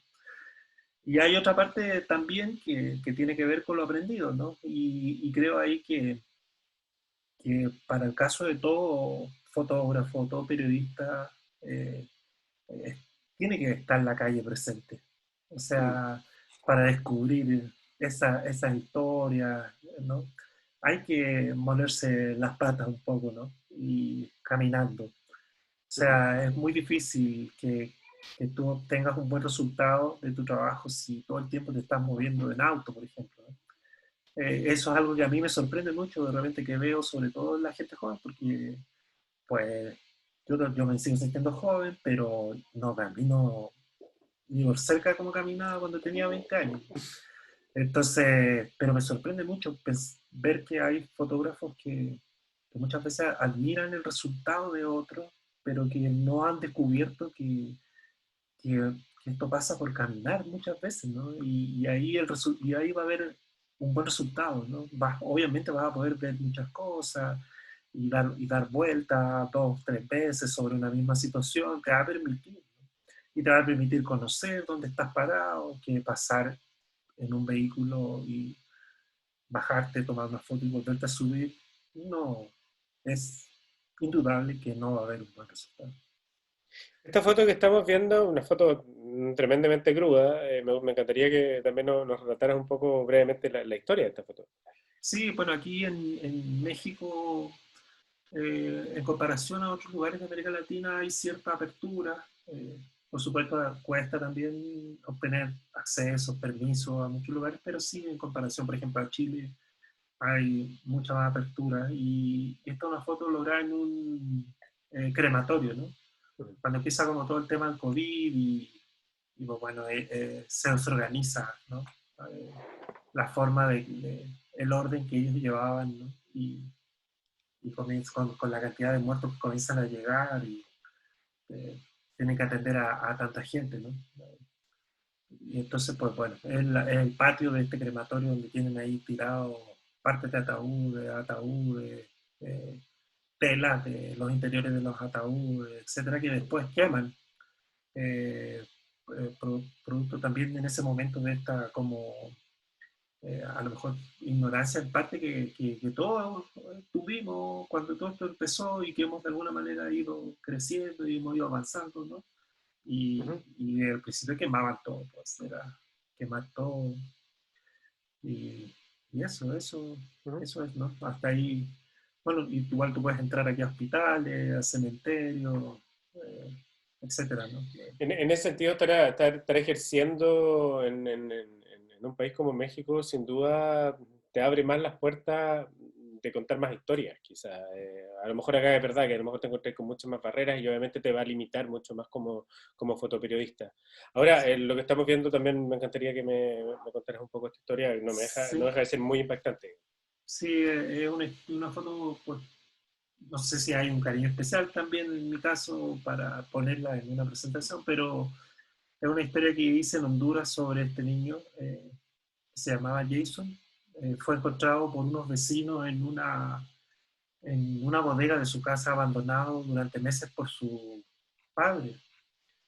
Y hay otra parte también que tiene que ver con lo aprendido, ¿no? Y creo ahí que para el caso de todo fotógrafo, todo periodista, eh, eh, tiene que estar en la calle presente. O Mm. sea, para descubrir esas historias, ¿no? Hay que molerse las patas un poco, ¿no? Y caminando. O Ujú. sea, es muy difícil que tú obtengas un buen resultado de tu trabajo si todo el tiempo te estás moviendo en auto, por ejemplo, ¿no? Eso es algo que a mí me sorprende mucho de repente que veo, sobre todo en la gente joven, porque pues yo me sigo sintiendo joven, pero no camino ni por cerca como caminaba cuando tenía 20 años. Entonces, pero me sorprende mucho ver que hay fotógrafos que muchas veces admiran el resultado de otros, pero que no han descubierto que esto pasa por caminar muchas veces, ¿no? Y ahí va a haber un buen resultado, ¿no? Obviamente vas a poder ver muchas cosas y dar vueltas 2, 3 veces sobre una misma situación, te va a permitir, ¿no? Y te va a permitir conocer dónde estás parado, qué pasar en un vehículo y bajarte, tomar una foto y volverte a subir. No, es indudable que no va a haber un buen resultado. Esta foto que estamos viendo, una foto tremendamente cruda, me encantaría que también nos relataras un poco brevemente la historia de esta foto. Sí, bueno, aquí en México, en comparación a otros lugares de América Latina, hay cierta apertura. Por supuesto, cuesta también obtener acceso, permiso a muchos lugares, pero sí, en comparación, por ejemplo, a Chile, hay mucha más apertura. Y esta es una foto lograda en un crematorio, ¿no? Mm. Cuando empieza como todo el tema del COVID y pues, bueno, se organiza, ¿no? Eh, la forma el orden que ellos llevaban, ¿no? Y con la cantidad de muertos que comienzan a llegar y eh, tienen que atender a tanta gente, ¿no? Y entonces, pues bueno, es el patio de este crematorio donde tienen ahí tirado partes de ataúdes, eh, telas de los interiores de los ataúdes, etcétera, que después queman. eh, Producto también en ese momento de esta como a lo mejor ignorancia en parte que todos tuvimos cuando todo esto empezó y que hemos de alguna manera ido creciendo y hemos ido avanzando, ¿no? Ujú, Y al principio quemaban todo, pues era quemar todo y, y ujú. eso es, ¿no? Hasta ahí, bueno, igual tú puedes entrar aquí a hospitales, a cementerios, eh, etcétera, ¿no? En ese sentido, estar ejerciendo en un país como México, sin duda, te abre más las puertas de contar más historias, quizás. A lo mejor acá es verdad que a lo mejor te encontrás con muchas más barreras y obviamente te va a limitar mucho más como fotoperiodista. Ahora, lo que estamos viendo también me encantaría que me contaras un poco esta historia, no Sí, deja de ser muy impactante. sí, es una foto, pues, no sé si hay un cariño especial también en mi caso para ponerla en una presentación, pero es una historia que hice en Honduras sobre este niño que se llamaba Jason. Fue encontrado por unos vecinos en una bodega de su casa abandonado durante meses por su padre,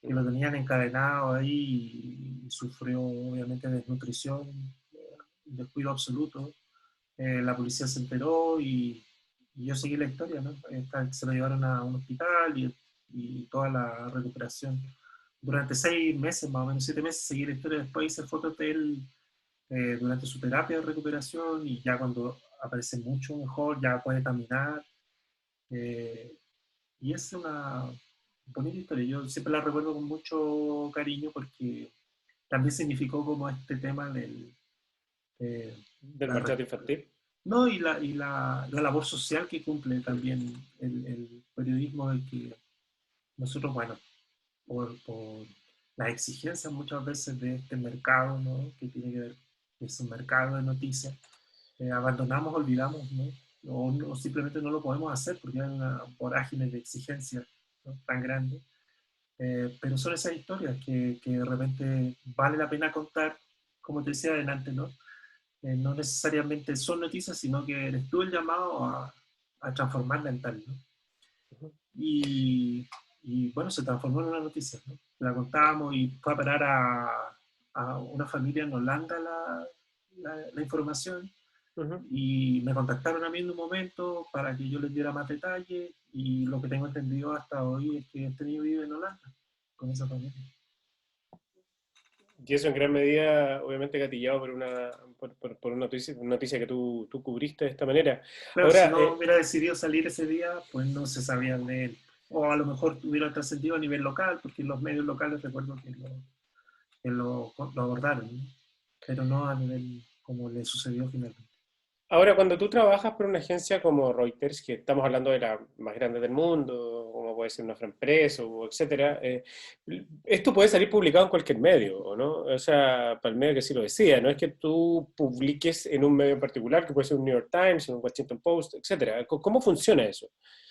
que lo Ujú. tenían encadenado ahí y sufrió obviamente desnutrición, descuido absoluto. La policía se enteró y yo seguí la historia, ¿no? Se lo llevaron a un hospital y toda la recuperación. Durante 6 meses, más o menos 7 meses, seguí la historia. Después hice fotos de él durante su terapia de recuperación y ya cuando aparece mucho mejor, ya puede caminar. eh, y es una bonita historia. Yo siempre la recuerdo con mucho cariño porque también significó como este tema eh, Del la, maltrato infantil. no, la labor social que cumple también el periodismo, de que nosotros, bueno, por las exigencias muchas veces de este mercado, ¿no? Que tiene que ver, que es un mercado de noticias, abandonamos, olvidamos, ¿no? O simplemente no lo podemos hacer porque hay una vorágine de exigencias, ¿no? Tan grande. Pero son esas historias que de repente vale la pena contar, como te decía adelante, ¿no? No necesariamente son noticias, sino que eres tú el llamado a transformarla en tal, ¿no? Ujú. Y, bueno, se transformó en una noticia, ¿no? La contamos y fue a parar a una familia en Holanda la información Ujú. y me contactaron a mí en un momento para que yo les diera más detalles y lo que tengo entendido hasta hoy es que este niño vive en Holanda con esa familia. Y eso en gran medida, obviamente, gatillado por una noticia que tú cubriste de esta manera. Claro, si Ahora, no hubiera decidido salir ese día, pues no se sabía de él. O a lo mejor hubiera trascendido a nivel local, porque los medios locales recuerdo que lo abordaron, ¿no? Pero no a nivel como le sucedió finalmente. ahora, cuando tú trabajas por una agencia como Reuters, que estamos hablando de la más grande del mundo, como puede ser una Press o etcétera, esto puede salir publicado en cualquier medio, ¿o no? O sea, para el medio que sí lo decía, no es que tú publiques en un medio en particular, que puede ser un New York Times, un Washington Post, etcétera. ¿Cómo funciona eso?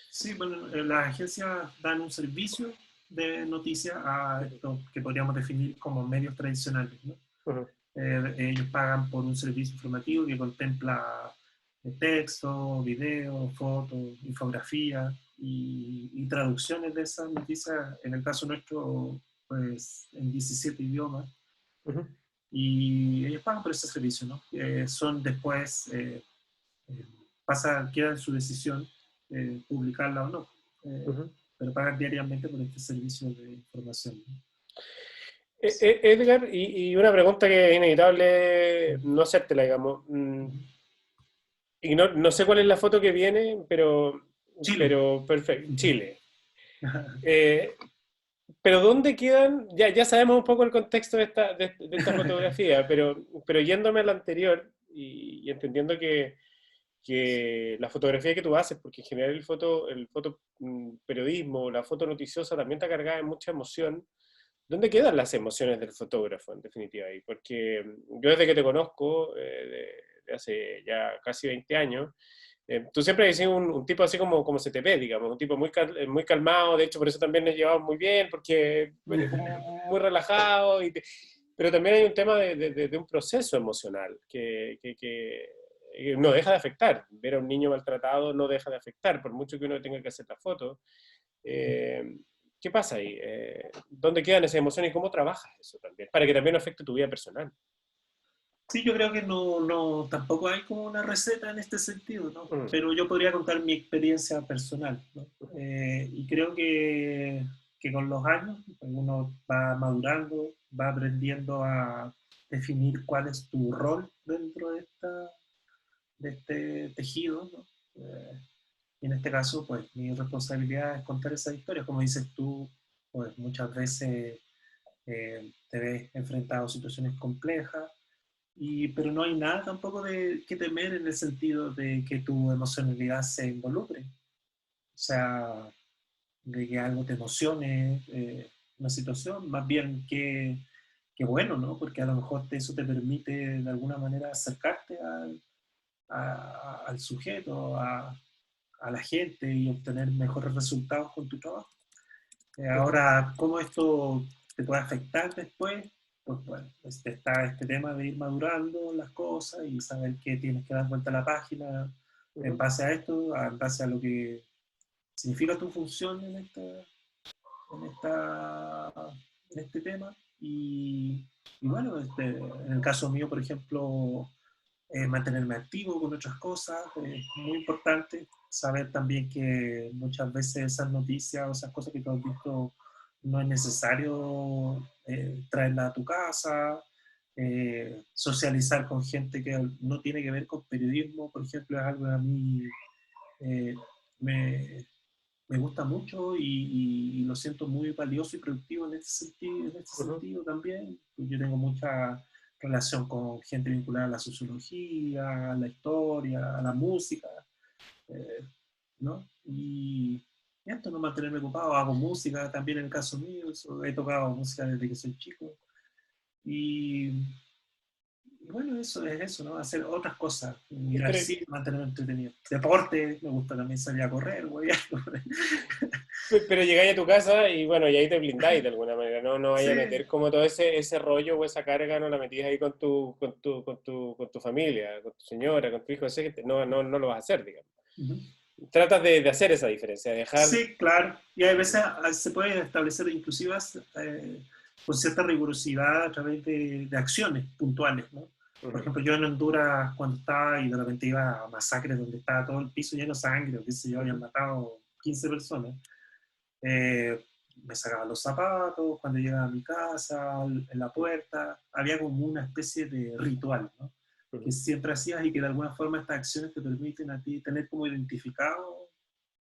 Sí, bueno, las agencias dan un servicio de noticias a esto que podríamos definir como medios tradicionales, ¿no? Ujú. Ellos pagan por un servicio informativo que contempla texto, video, fotos, infografía y traducciones de esas noticias, en el caso nuestro, pues en 17 idiomas. Ujú. Y ellos pagan por ese servicio, ¿no? Son después, eh, queda en su decisión publicarla o no, eh, Ujú. pero pagan diariamente por este servicio de información, ¿no? Edgar, y una pregunta que es inevitable no hacértela, digamos. Y no sé cuál es la foto que viene, Chile. pero perfecto, Chile. Eh, pero ¿dónde quedan? Ya sabemos un poco el contexto de esta fotografía, pero yéndome a la anterior y entendiendo que la fotografía que tú haces, porque en general el foto periodismo, la foto noticiosa también está cargada de mucha emoción. ¿Dónde quedan las emociones del fotógrafo, en definitiva? Ahí? Porque yo desde que te conozco, de hace ya casi 20 años, tú siempre has sido un tipo así como se te ve, digamos, un tipo muy calmado, de hecho por eso también nos llevamos muy bien, porque eres como muy relajado Pero también hay un tema de un proceso emocional que no deja de afectar. Ver a un niño maltratado no deja de afectar, por mucho que uno tenga que hacer la foto. Eh, ¿Qué pasa ahí? ¿Dónde quedan esas emociones y cómo trabajas eso también? Para que también no afecte tu vida personal. Sí, yo creo que no, tampoco hay como una receta en este sentido, ¿no? Mm, Pero yo podría contar mi experiencia personal, ¿no? Y creo que con los años uno va madurando, va aprendiendo a definir cuál es tu rol dentro de este tejido, ¿no? Y en este caso, pues mi responsabilidad es contar esas historias. Como dices tú, pues muchas veces te ves enfrentado a situaciones complejas, pero no hay nada tampoco de que temer en el sentido de que tu emocionalidad se involucre. O sea, de que algo te emocione, una situación, más bien que bueno, ¿no? Porque a lo mejor eso te permite de alguna manera acercarte al sujeto, a la gente y obtener mejores resultados con tu trabajo. ujú, Ahora, ¿cómo esto te puede afectar después? Pues bueno, está este tema de ir madurando las cosas y saber que tienes que dar vuelta a la página en ujú. base a esto, en base a lo que significa tu función en, esta, en este tema. Y bueno, en el caso mío, por ejemplo, mantenerme activo con otras cosas, es muy importante saber también que muchas veces esas noticias o esas cosas que tú has visto no es necesario traerlas a tu casa, socializar con gente que no tiene que ver con periodismo, por ejemplo, es algo que a mí eh, me, me gusta mucho y lo siento muy valioso y productivo en este Ujú. sentido también. Yo tengo mucha relación con gente vinculada a la sociología, a la historia, a la música, eh, ¿no? Y esto, no mantenerme ocupado, hago música también en el caso mío, he tocado música desde que soy chico. Y, y bueno, eso es eso, ¿no? Hacer otras cosas, mirar Pero, cine, mantenerme entretenido. Deporte, me gusta también salir a correr, güey. pero llegáis a tu casa y bueno, y ahí te blindáis de alguna manera, no, no vaya a Sí, meter como todo ese rollo o esa carga, no la metís ahí con tu familia, con tu señora, con tu hijo, ese que no, no, no lo vas a hacer, digamos. uh-huh. Tratas de hacer esa diferencia, de dejar... Sí, claro. Y a Ujú, veces se puede establecer inclusivas con cierta rigurosidad a través de acciones puntuales, ¿no? Por ujú, ejemplo, yo en Honduras, cuando estaba y de repente iba a masacres donde estaba todo el piso lleno de sangre, o qué sé yo, habían ujú, matado 15 personas, eh, me sacaba los zapatos, cuando llegaba a mi casa, en la puerta, había como una especie de ritual, ¿no? Que ujú. siempre hacías y que de alguna forma estas acciones te permiten a ti tener como identificado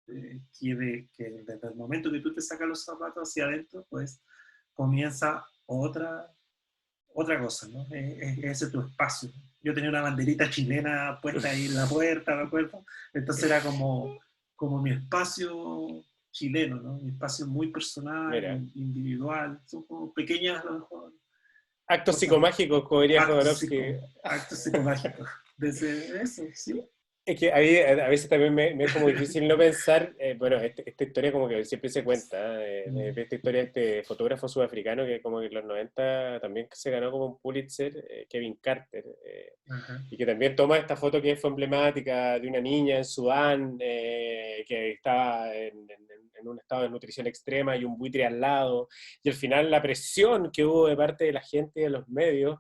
que desde el momento que tú te sacas los zapatos hacia adentro, pues comienza otra cosa, ¿no? Ese es tu espacio. Yo tenía una banderita chilena puesta ahí en la puerta, me acuerdo. Entonces era como mi espacio chileno, ¿no? Mi espacio muy personal, Mira, individual. Son como pequeñas, a lo mejor, actos cosas, psicomágicos, como diría actos, Jodorowsky. actos psicomágicos. Desde eso, sí. Es que a veces también me es como difícil no pensar, bueno, esta historia como que siempre se cuenta, de esta historia de este fotógrafo sudafricano que como que en los 90 también se ganó como un Pulitzer, Kevin Carter, Ajá. y que también toma esta foto que fue emblemática de una niña en Sudán, que estaba en un estado de nutrición extrema y un buitre al lado, y al final la presión que hubo de parte de la gente y de los medios,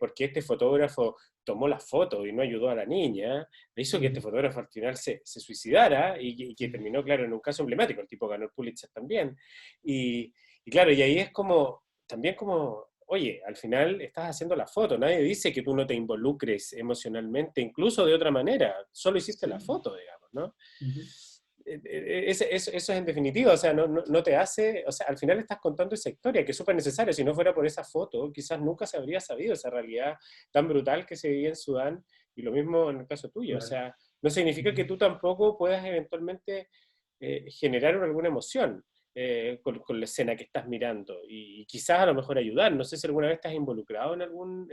porque este fotógrafo tomó la foto y no ayudó a la niña, hizo que este fotógrafo al final se suicidara y que terminó, claro, en un caso emblemático. El tipo ganó el Pulitzer también. Y claro, y ahí es como, también como, oye, al final estás haciendo la foto, nadie dice que tú no te involucres emocionalmente, incluso de otra manera, solo hiciste la Sí. foto, digamos, ¿no? Ujú. Eso es en definitiva, o sea, no te hace, o sea, al final estás contando esa historia que es súper necesaria, si no fuera por esa foto, quizás nunca se habría sabido esa realidad tan brutal que se vivía en Sudán, y lo mismo en el caso tuyo, o Claro. sea, no significa que tú tampoco puedas eventualmente generar alguna emoción con la escena que estás mirando, y quizás a lo mejor ayudar, no sé si alguna vez estás involucrado en algún...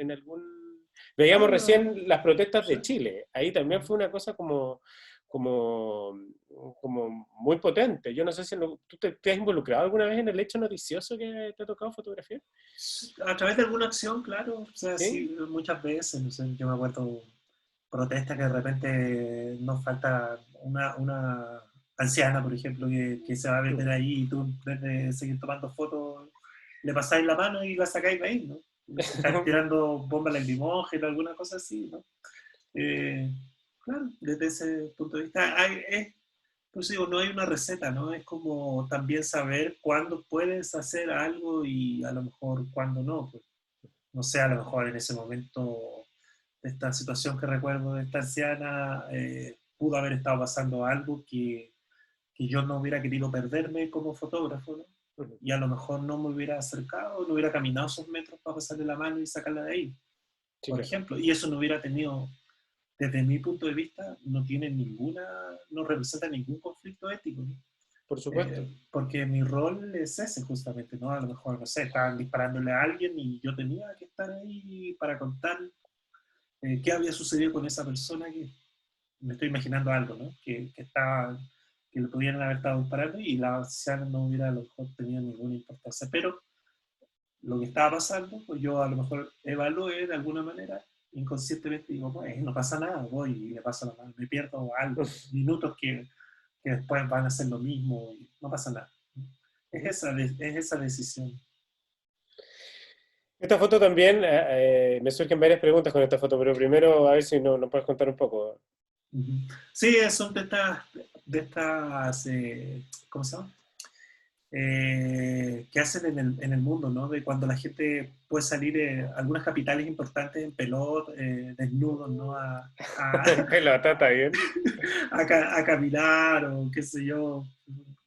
Veíamos Claro, recién las protestas sí. de Chile, ahí también fue una cosa como como, como muy potente. Yo no sé si tú te has involucrado alguna vez en el hecho noticioso que te ha tocado fotografiar. A través de alguna acción, claro, o sea, ¿Sí? sí, muchas veces, no sé, yo me acuerdo protestas que de repente nos falta una anciana, por ejemplo, que se va a meter ahí y tú en vez de seguir tomando fotos, le pasáis la mano y la sacáis de ahí, ¿no? Se están tirando bombas lacrimógenas, alguna cosa así, ¿no? Eh, claro, desde ese punto de vista, pues digo, no hay una receta, ¿no? Es como también saber cuándo puedes hacer algo y a lo mejor cuándo no. Pues. No sé, a lo mejor en ese momento de esta situación que recuerdo de esta anciana, pudo haber estado pasando algo que yo no hubiera querido perderme como fotógrafo, ¿no? Y a lo mejor no me hubiera acercado, no hubiera caminado esos metros para pasarle la mano y sacarla de ahí, Sí, por claro. ejemplo. Y eso no hubiera tenido, desde mi punto de vista, no tiene ninguna, no representa ningún conflicto ético, ¿no? Por supuesto. Porque mi rol es ese justamente, ¿no? A lo mejor, no sé, estaban disparándole a alguien y yo tenía que estar ahí para contar qué había sucedido con esa persona que me estoy imaginando algo, ¿no? Que le pudieran haber estado disparando y la anciana no hubiera a lo mejor tenido ninguna importancia. Pero lo que estaba pasando, pues yo a lo mejor evalué de alguna manera, inconscientemente digo, pues no pasa nada, voy y le paso la mano, me pierdo algo, minutos que después van a hacer lo mismo y no pasa nada. Es esa decisión. Esta foto también, me surgen varias preguntas con esta foto, pero primero a ver si nos puedes contar un poco. Uh-huh. Sí, son de estas ¿cómo se llama? Que hacen en el mundo, ¿no? De cuando la gente puede salir a algunas capitales importantes en pelota, desnudos, ¿no? Pelota, está bien. A caminar o qué sé yo.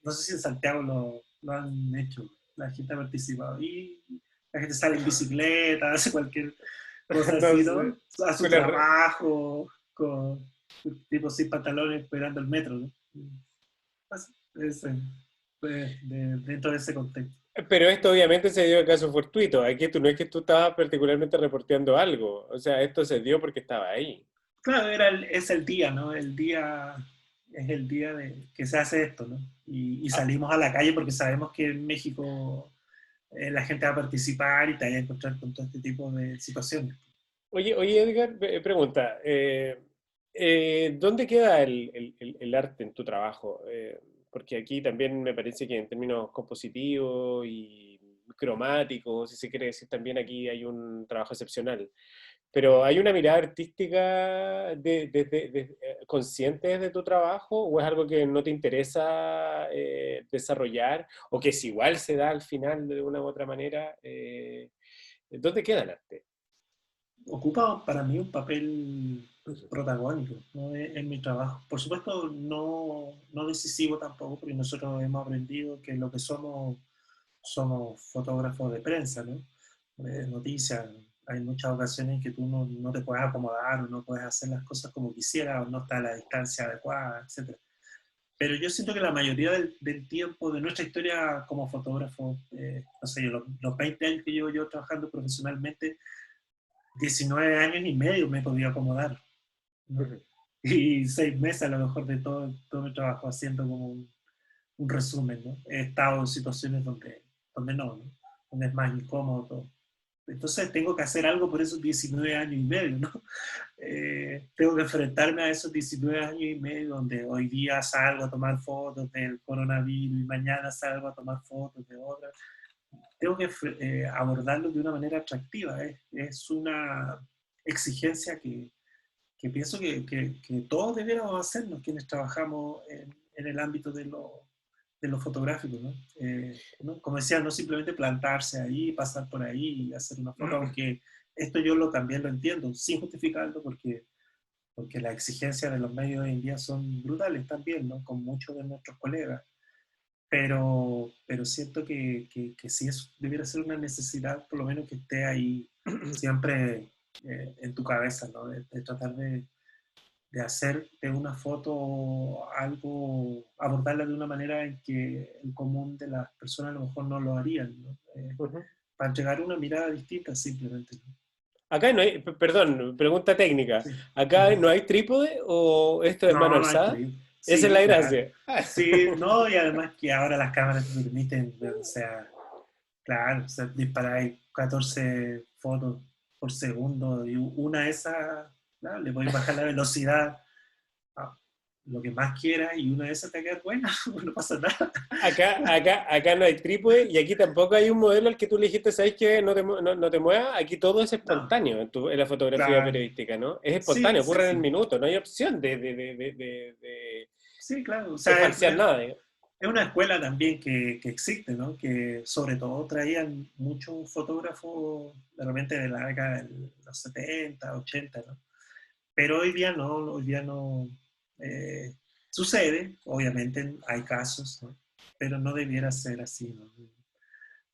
No sé si en Santiago lo han hecho, la gente ha participado. Y la gente sale en bicicleta, hace cualquier cosa No así, sé. ¿no? A su Con la trabajo, con tipo sin pantalones esperando el metro, ¿no? Así, dentro de ese contexto. Pero esto obviamente se dio de caso fortuito. Aquí tú no es que tú estabas particularmente reporteando algo. O sea, esto se dio porque estaba ahí. Claro, es el día, ¿no? El día es el día de que se hace esto, ¿no? Y Ah, salimos a la calle porque sabemos que en México la gente va a participar y te va a encontrar con todo este tipo de situaciones. oye, Edgar, pregunta. ¿Dónde queda el arte en tu trabajo? Porque aquí también me parece que en términos compositivos y cromáticos, si se quiere decir, también aquí hay un trabajo excepcional. Pero ¿hay una mirada artística consciente de tu trabajo o es algo que no te interesa desarrollar o que es igual se da al final de una u otra manera? ¿Dónde queda el arte? Ocupa para mí un papel protagónico, ¿no? En mi trabajo. Por supuesto, no decisivo tampoco, porque nosotros hemos aprendido que lo que somos fotógrafos de prensa, ¿no? Noticias. Hay muchas ocasiones en que tú no te puedes acomodar o no puedes hacer las cosas como quisieras o no está a la distancia adecuada, etc. Pero yo siento que la mayoría del tiempo de nuestra historia como fotógrafo, no sé, los 20 años que llevo yo trabajando profesionalmente, 19 años y medio me he podido acomodar, ¿no? Y 6 meses a lo mejor de todo mi trabajo haciendo como un resumen, ¿no? He estado en situaciones donde no, donde es más incómodo todo. Entonces tengo que hacer algo por esos 19 años y medio, ¿no? Tengo que enfrentarme a esos 19 años y medio donde hoy día salgo a tomar fotos del coronavirus y mañana salgo a tomar fotos de otras. Tengo que abordarlo de una manera atractiva. Es una exigencia que pienso que todos debiéramos hacernos quienes trabajamos en el ámbito de lo fotográfico, ¿no? ¿No? Como decía, no simplemente plantarse ahí, pasar por ahí y hacer una foto, aunque esto yo también lo entiendo, sin justificarlo, porque las exigencias de los medios hoy en día son brutales también, ¿no? Con muchos de nuestros colegas. Pero siento que sí eso debiera ser una necesidad, por lo menos que esté ahí siempre en tu cabeza, ¿no? De tratar de hacer de una foto algo, abordarla de una manera en que el común de las personas a lo mejor no lo harían, ¿no? Para llegar a una mirada distinta simplemente, ¿no? Acá no hay, perdón, pregunta técnica. Sí. ¿Acá no hay trípode o esto es mano No, no hay alzada? trío. Esa es la Sí, claro. gracia. Sí, no, y además que ahora las cámaras te permiten, o sea, claro, o sea, disparar 14 fotos por segundo y una de esas, claro, le podéis bajar la velocidad a lo que más quieras y una de esas te va a quedar buena, no pasa nada. Acá no hay trípode y aquí tampoco hay un modelo al que tú le dijiste, ¿sabes qué? No te muevas. Aquí todo es No, espontáneo en la fotografía claro. periodística, ¿no? Es Sí, espontáneo, sí, ocurre en el sí. minuto, no hay opción de Sí, claro. O de sea, falsear nada, digamos. es una escuela también que existe, ¿no? Que sobre todo traían muchos fotógrafos de repente de la década de los 70, 80, ¿no? Pero hoy día no. eh, Sucede, obviamente hay casos, ¿no? Pero no debiera ser así, ¿no?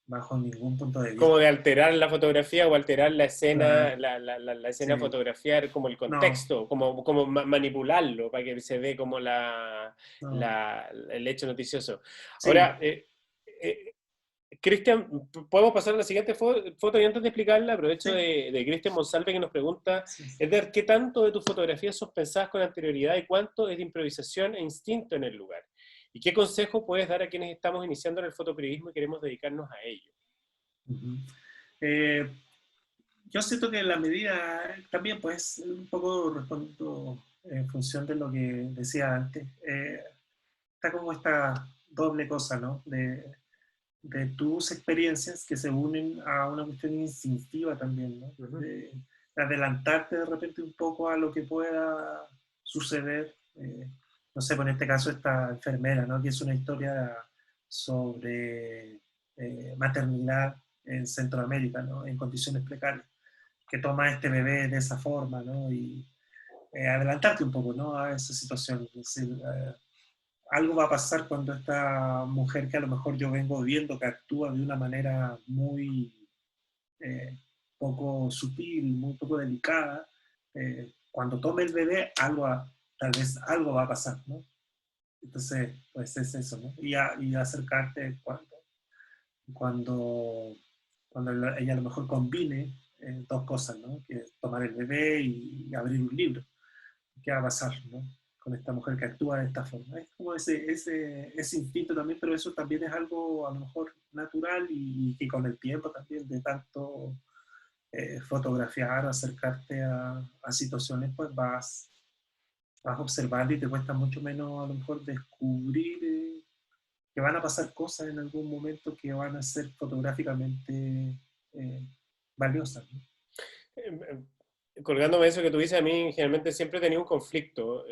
Bajo ningún punto de Como vista. de alterar la fotografía o alterar la escena, Claro, la escena, sí, fotografiar como el no, contexto, como manipularlo para que se ve como no, el hecho noticioso. sí, Ahora, Cristian, podemos pasar a la siguiente foto y antes de explicarla, aprovecho sí, de Cristian Monsalve que nos pregunta, sí. Edgar, ¿qué tanto de tus fotografías son pensadas con anterioridad y cuánto es de improvisación e instinto en el lugar? ¿Y qué consejo puedes dar a quienes estamos iniciando en el fotoperiodismo y queremos dedicarnos a ello? Ujú. Eh, yo siento que la medida también, pues, un poco respondo en función de lo que decía antes. Está como esta doble cosa, ¿no? De tus experiencias que se unen a una cuestión instintiva también, ¿no? Uh -huh. De adelantarte de repente un poco a lo que pueda suceder. No sé, por en este caso esta enfermera, ¿no? Que es una historia sobre maternidad en Centroamérica, ¿no? En condiciones precarias, que toma a este bebé de esa forma, ¿no? Y adelantarte un poco, ¿no? A esa situación. Es decir, algo va a pasar cuando esta mujer que a lo mejor yo vengo viendo que actúa de una manera muy eh, poco sutil, muy poco delicada, cuando tome el bebé, tal vez algo va a pasar, ¿no? Entonces, pues es eso, ¿no? Y acercarte cuando, cuando ella a lo mejor combine dos cosas, ¿no? Que es tomar el bebé y abrir un libro. ¿Qué va a pasar, ¿no? Con esta mujer que actúa de esta forma? Es como ese instinto también, pero eso también es algo a lo mejor natural y que con el tiempo también de tanto fotografiar, acercarte a situaciones, pues vas observando y te cuesta mucho menos a lo mejor descubrir que van a pasar cosas en algún momento que van a ser fotográficamente eh, valiosas, ¿no? Colgándome de eso que tú dices, a mí generalmente siempre he tenido un conflicto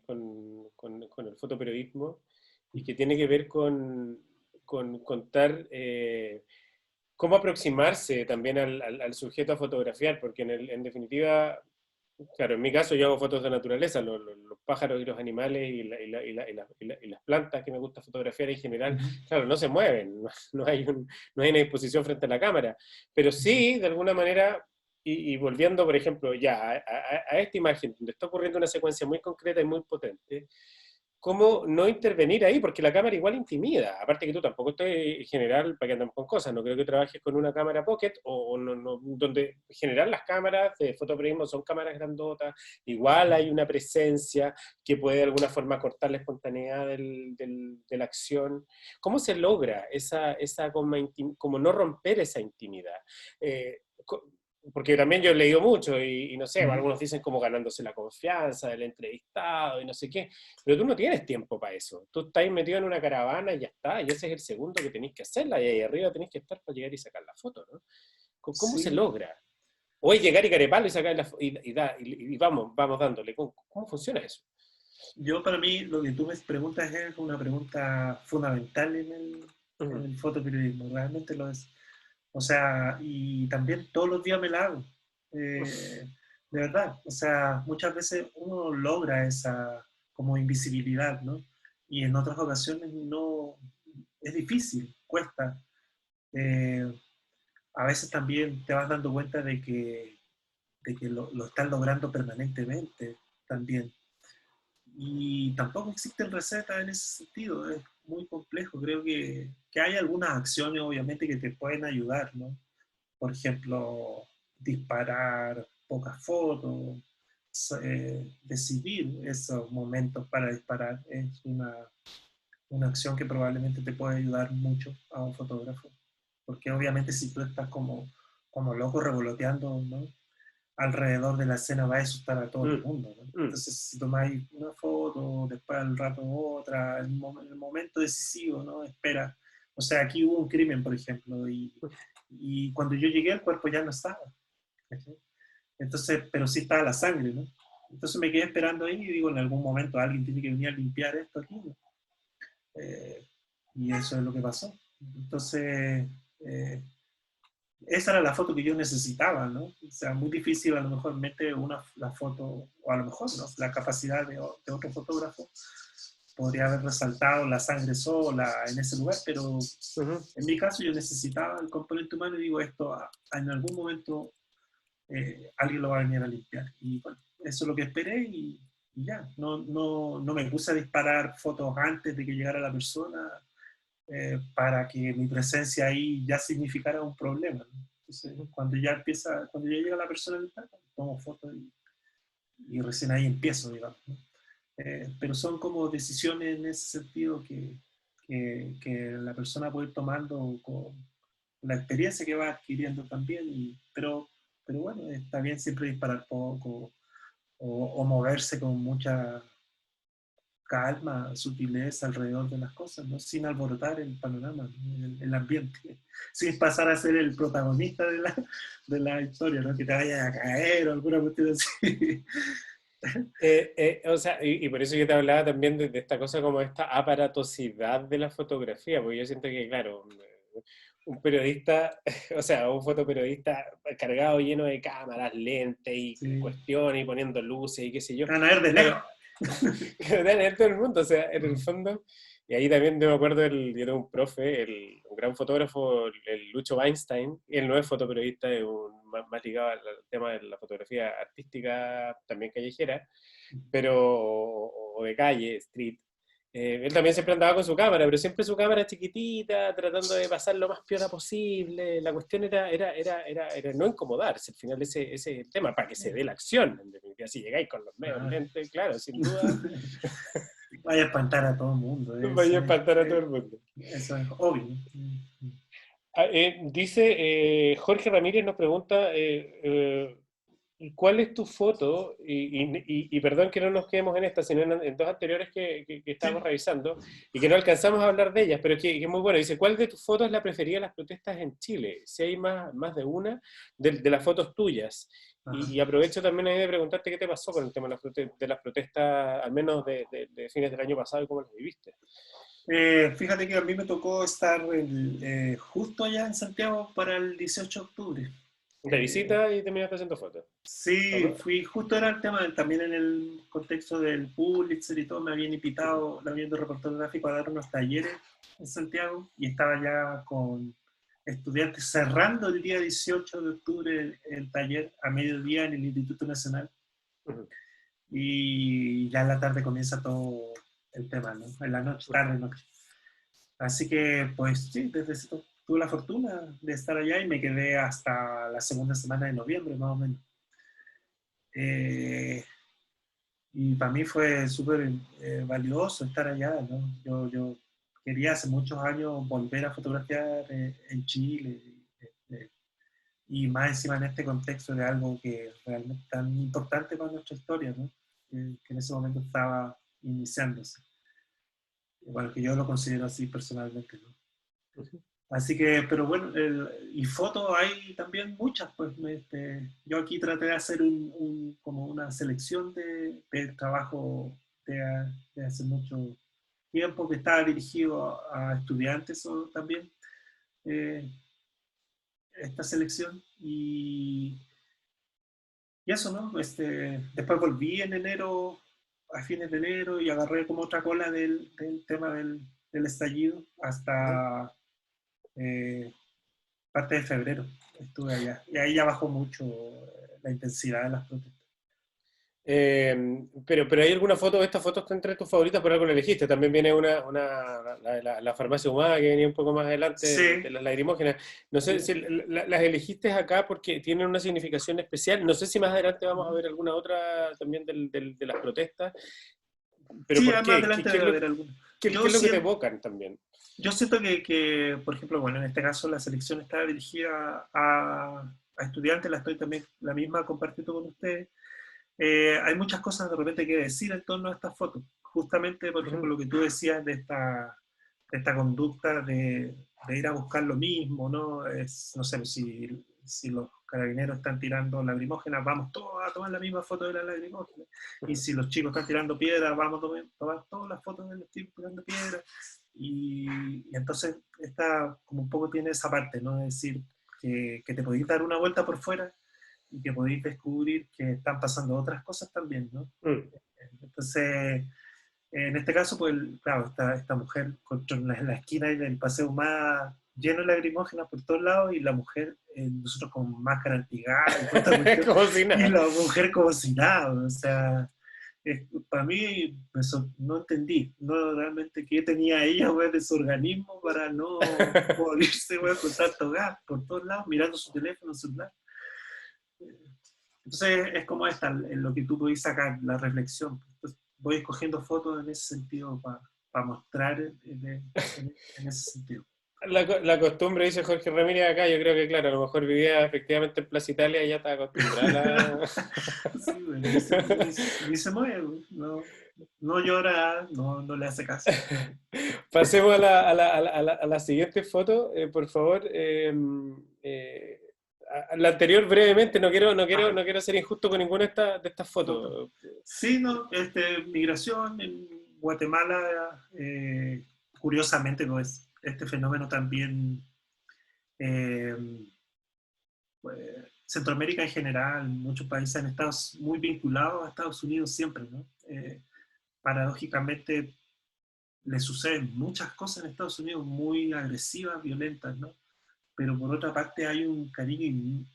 con el fotoperiodismo y que tiene que ver con contar cómo aproximarse también al sujeto a fotografiar, porque en definitiva, claro, en mi caso yo hago fotos de naturaleza, los pájaros y los animales y las plantas que me gusta fotografiar en general, Ujú, claro, no se mueven, no hay una disposición frente a la cámara, pero ujú, sí, de alguna manera, y volviendo, por ejemplo, ya a esta imagen, donde está ocurriendo una secuencia muy concreta y muy potente, cómo no intervenir ahí, porque la cámara igual intimida. Aparte que tú tampoco estoy en general para que andemos con cosas, no creo que trabajes con una cámara pocket o donde en general las cámaras de fotoperiodismo son cámaras grandotas, igual hay una presencia que puede de alguna forma cortar la espontaneidad de la acción. ¿Cómo se logra esa como no romper esa intimidad? Eh, porque también yo he leído mucho y no sé, ujú. algunos dicen como ganándose la confianza del entrevistado y no sé qué, pero tú no tienes tiempo para eso. Tú estás metido en una caravana y ya está, y ese es el segundo que tenéis que hacerla, y ahí arriba tenéis que estar para llegar y sacar la foto, ¿no? ¿Cómo se Sí, logra? O es llegar y careparlo y sacar y vamos dándole. ¿Cómo funciona eso? yo para mí lo que tú me preguntas es una pregunta fundamental en Ujú. el fotoperiodismo, realmente lo es. O sea, y también todos los días me la hago, de verdad. O sea, muchas veces uno logra esa como invisibilidad, ¿no? Y en otras ocasiones no, es difícil, cuesta. Eh, a veces también te vas dando cuenta de que lo estás logrando permanentemente también. Y tampoco existen recetas en ese sentido, es muy complejo. Creo que hay algunas acciones, obviamente, que te pueden ayudar, ¿no? Por ejemplo, disparar pocas fotos, decidir esos momentos para disparar es una acción que probablemente te puede ayudar mucho a un fotógrafo. Porque obviamente si tú estás como loco revoloteando, ¿no?, alrededor de la escena va a asustar a todo el mundo, ¿no? Entonces, si tomáis una foto, después al rato otra, el momento decisivo, ¿no? Espera. O sea, aquí hubo un crimen, por ejemplo, y cuando yo llegué el cuerpo ya no estaba. ¿Sí? Entonces, pero sí estaba la sangre, ¿no? Entonces me quedé esperando ahí y digo, en algún momento alguien tiene que venir a limpiar esto aquí, ¿no? Y eso es lo que pasó. Entonces, esa era la foto que yo necesitaba, ¿no? O sea, muy difícil a lo mejor meter la foto, o a lo mejor, ¿no?, la capacidad de otro fotógrafo podría haber resaltado la sangre sola en ese lugar, pero en mi caso yo necesitaba el componente humano y digo, esto en algún momento alguien lo va a venir a limpiar. Y bueno, eso es lo que esperé y ya, no me puse a disparar fotos antes de que llegara la persona, para que mi presencia ahí ya significara un problema, ¿no? Entonces, cuando ya llega la persona al lugar, tomo fotos y recién ahí empiezo, digamos, ¿no? Pero son como decisiones en ese sentido que la persona puede ir tomando con la experiencia que va adquiriendo también, pero bueno, está bien siempre disparar poco o moverse con mucha calma, sutileza alrededor de las cosas, ¿no?, sin alborotar el panorama, ¿no?, el ambiente, sin pasar a ser el protagonista de la historia, ¿no?, que te vaya a caer o alguna cuestión así. O sea, y por eso yo te hablaba también de esta cosa como esta aparatosidad de la fotografía, porque yo siento que, claro, un periodista, o sea, un fotoperiodista cargado lleno de cámaras, lentes y Sí. cuestiones y poniendo luces y qué sé yo. Van a ver de Claro, lejos. en todo el mundo, o sea, en el fondo. Y ahí también yo me acuerdo, yo tengo un profe, un gran fotógrafo, el Lucho Weinstein. Él no es fotoperiodista, es más ligado al tema de la fotografía artística, también callejera, pero, o de calle, street. Él también siempre andaba con su cámara, pero siempre su cámara chiquitita, tratando de pasar lo más piola posible. La cuestión era no incomodarse, al final ese tema, para que se dé la acción. En definitiva, si llegáis con los medios lentes, claro, sin duda, Vaya a espantar a todo el mundo. vaya a espantar a todo el mundo. Eso es obvio. Dice Jorge Ramírez nos pregunta, ¿cuál es tu foto? Y perdón que no nos quedemos en esta, sino en dos anteriores que estábamos Sí. revisando y que no alcanzamos a hablar de ellas, pero que es muy bueno. Dice, ¿cuál de tus fotos es la preferida de las protestas en Chile? Si hay más de una de las fotos tuyas. Y aprovecho también ahí de preguntarte qué te pasó con el tema de las protestas, al menos de fines del año pasado, y cómo las viviste. Fíjate que a mí me tocó estar justo allá en Santiago para el 18 de octubre. De visita y terminaste haciendo fotos. Sí, justo era el tema, también en el contexto del Pulitzer y todo, me habían invitado, la habían de reportero gráfico a dar unos talleres en Santiago y estaba ya con estudiantes cerrando el día 18 de octubre el taller a mediodía en el Instituto Nacional. Y ya en la tarde comienza todo el tema, ¿no? En la noche, tarde, noche. Así que, pues sí, tuve la fortuna de estar allá y me quedé hasta la segunda semana de noviembre, más o menos. Y para mí fue súper valioso estar allá, ¿no? Yo quería hace muchos años volver a fotografiar en Chile, eh, y más encima en este contexto de algo que es realmente tan importante para nuestra historia, ¿no? Que en ese momento estaba iniciándose. Igual que yo lo considero así personalmente, ¿no? Así que, pero bueno, y fotos hay también muchas, pues yo aquí traté de hacer como una selección de trabajo de hace mucho tiempo que estaba dirigido a estudiantes también, eh, esta selección, y eso, ¿no? Después volví en enero, a fines de enero, y agarré como otra cola del tema del estallido hasta parte de febrero estuve allá. Y ahí ya bajó mucho la intensidad de las protestas. Pero ¿hay alguna foto? ¿Esta foto está entre tus favoritas por algo la elegiste? También viene la farmacia humana que venía un poco más adelante Sí, de las lagrimógenas. No sé sí. si las elegiste acá porque tienen una significación especial. No sé si más adelante vamos a ver alguna otra también de las protestas. Pero Sí, ¿por más qué? ¿Qué, adelante qué es debe lo, haber alguna. qué es lo que te evocan también? Yo siento por ejemplo, bueno, en este caso la selección está dirigida a estudiantes, la estoy también, la misma compartiendo con ustedes. Hay muchas cosas de repente que decir en torno a estas fotos. Justamente, por ejemplo, Ujú. lo que tú decías de esta conducta de ir a buscar lo mismo, ¿no? No sé, si los carabineros están tirando lagrimógenas, vamos todos a tomar la misma foto de la lagrimógena. Y si los chicos están tirando piedras, vamos a tomar todas las fotos de los chicos tirando piedras. Y entonces, esta como un poco tiene esa parte, ¿no? Es decir, que te podéis dar una vuelta por fuera y que podéis descubrir que están pasando otras cosas también, ¿no? Mm. Entonces, en este caso, pues, claro, esta mujer en la esquina del paseo más lleno de lagrimógenas por todos lados y la mujer, nosotros con máscara antigada y toda esta cuestión, Como si y nada. la mujer como si nada, o sea, para mí no entendí, no realmente qué tenía ella, güey, de su organismo para no morirse, güey, con tanto gas por todos lados, mirando su teléfono celular. Entonces es como esta, en lo que tú podés sacar, la reflexión. Entonces, voy escogiendo fotos en ese sentido para mostrar en ese sentido. La costumbre, dice Jorge Ramírez acá, yo creo que claro, a lo mejor vivía efectivamente en Plaza Italia y ya está acostumbrada a la... Sí, güey, ni se mueve, no, no llora, no le hace caso. Pasemos a la siguiente foto, por favor. Eh, la anterior brevemente, Ajá, no quiero ser injusto con ninguna de estas foto. fotos. Sí, no, migración en Guatemala, curiosamente, pues, este fenómeno también eh, pues, Centroamérica en general, muchos países han estado muy vinculados a Estados Unidos siempre, ¿no? Paradójicamente le suceden muchas cosas en Estados Unidos muy agresivas, violentas, ¿no? Pero por otra parte hay un cariño,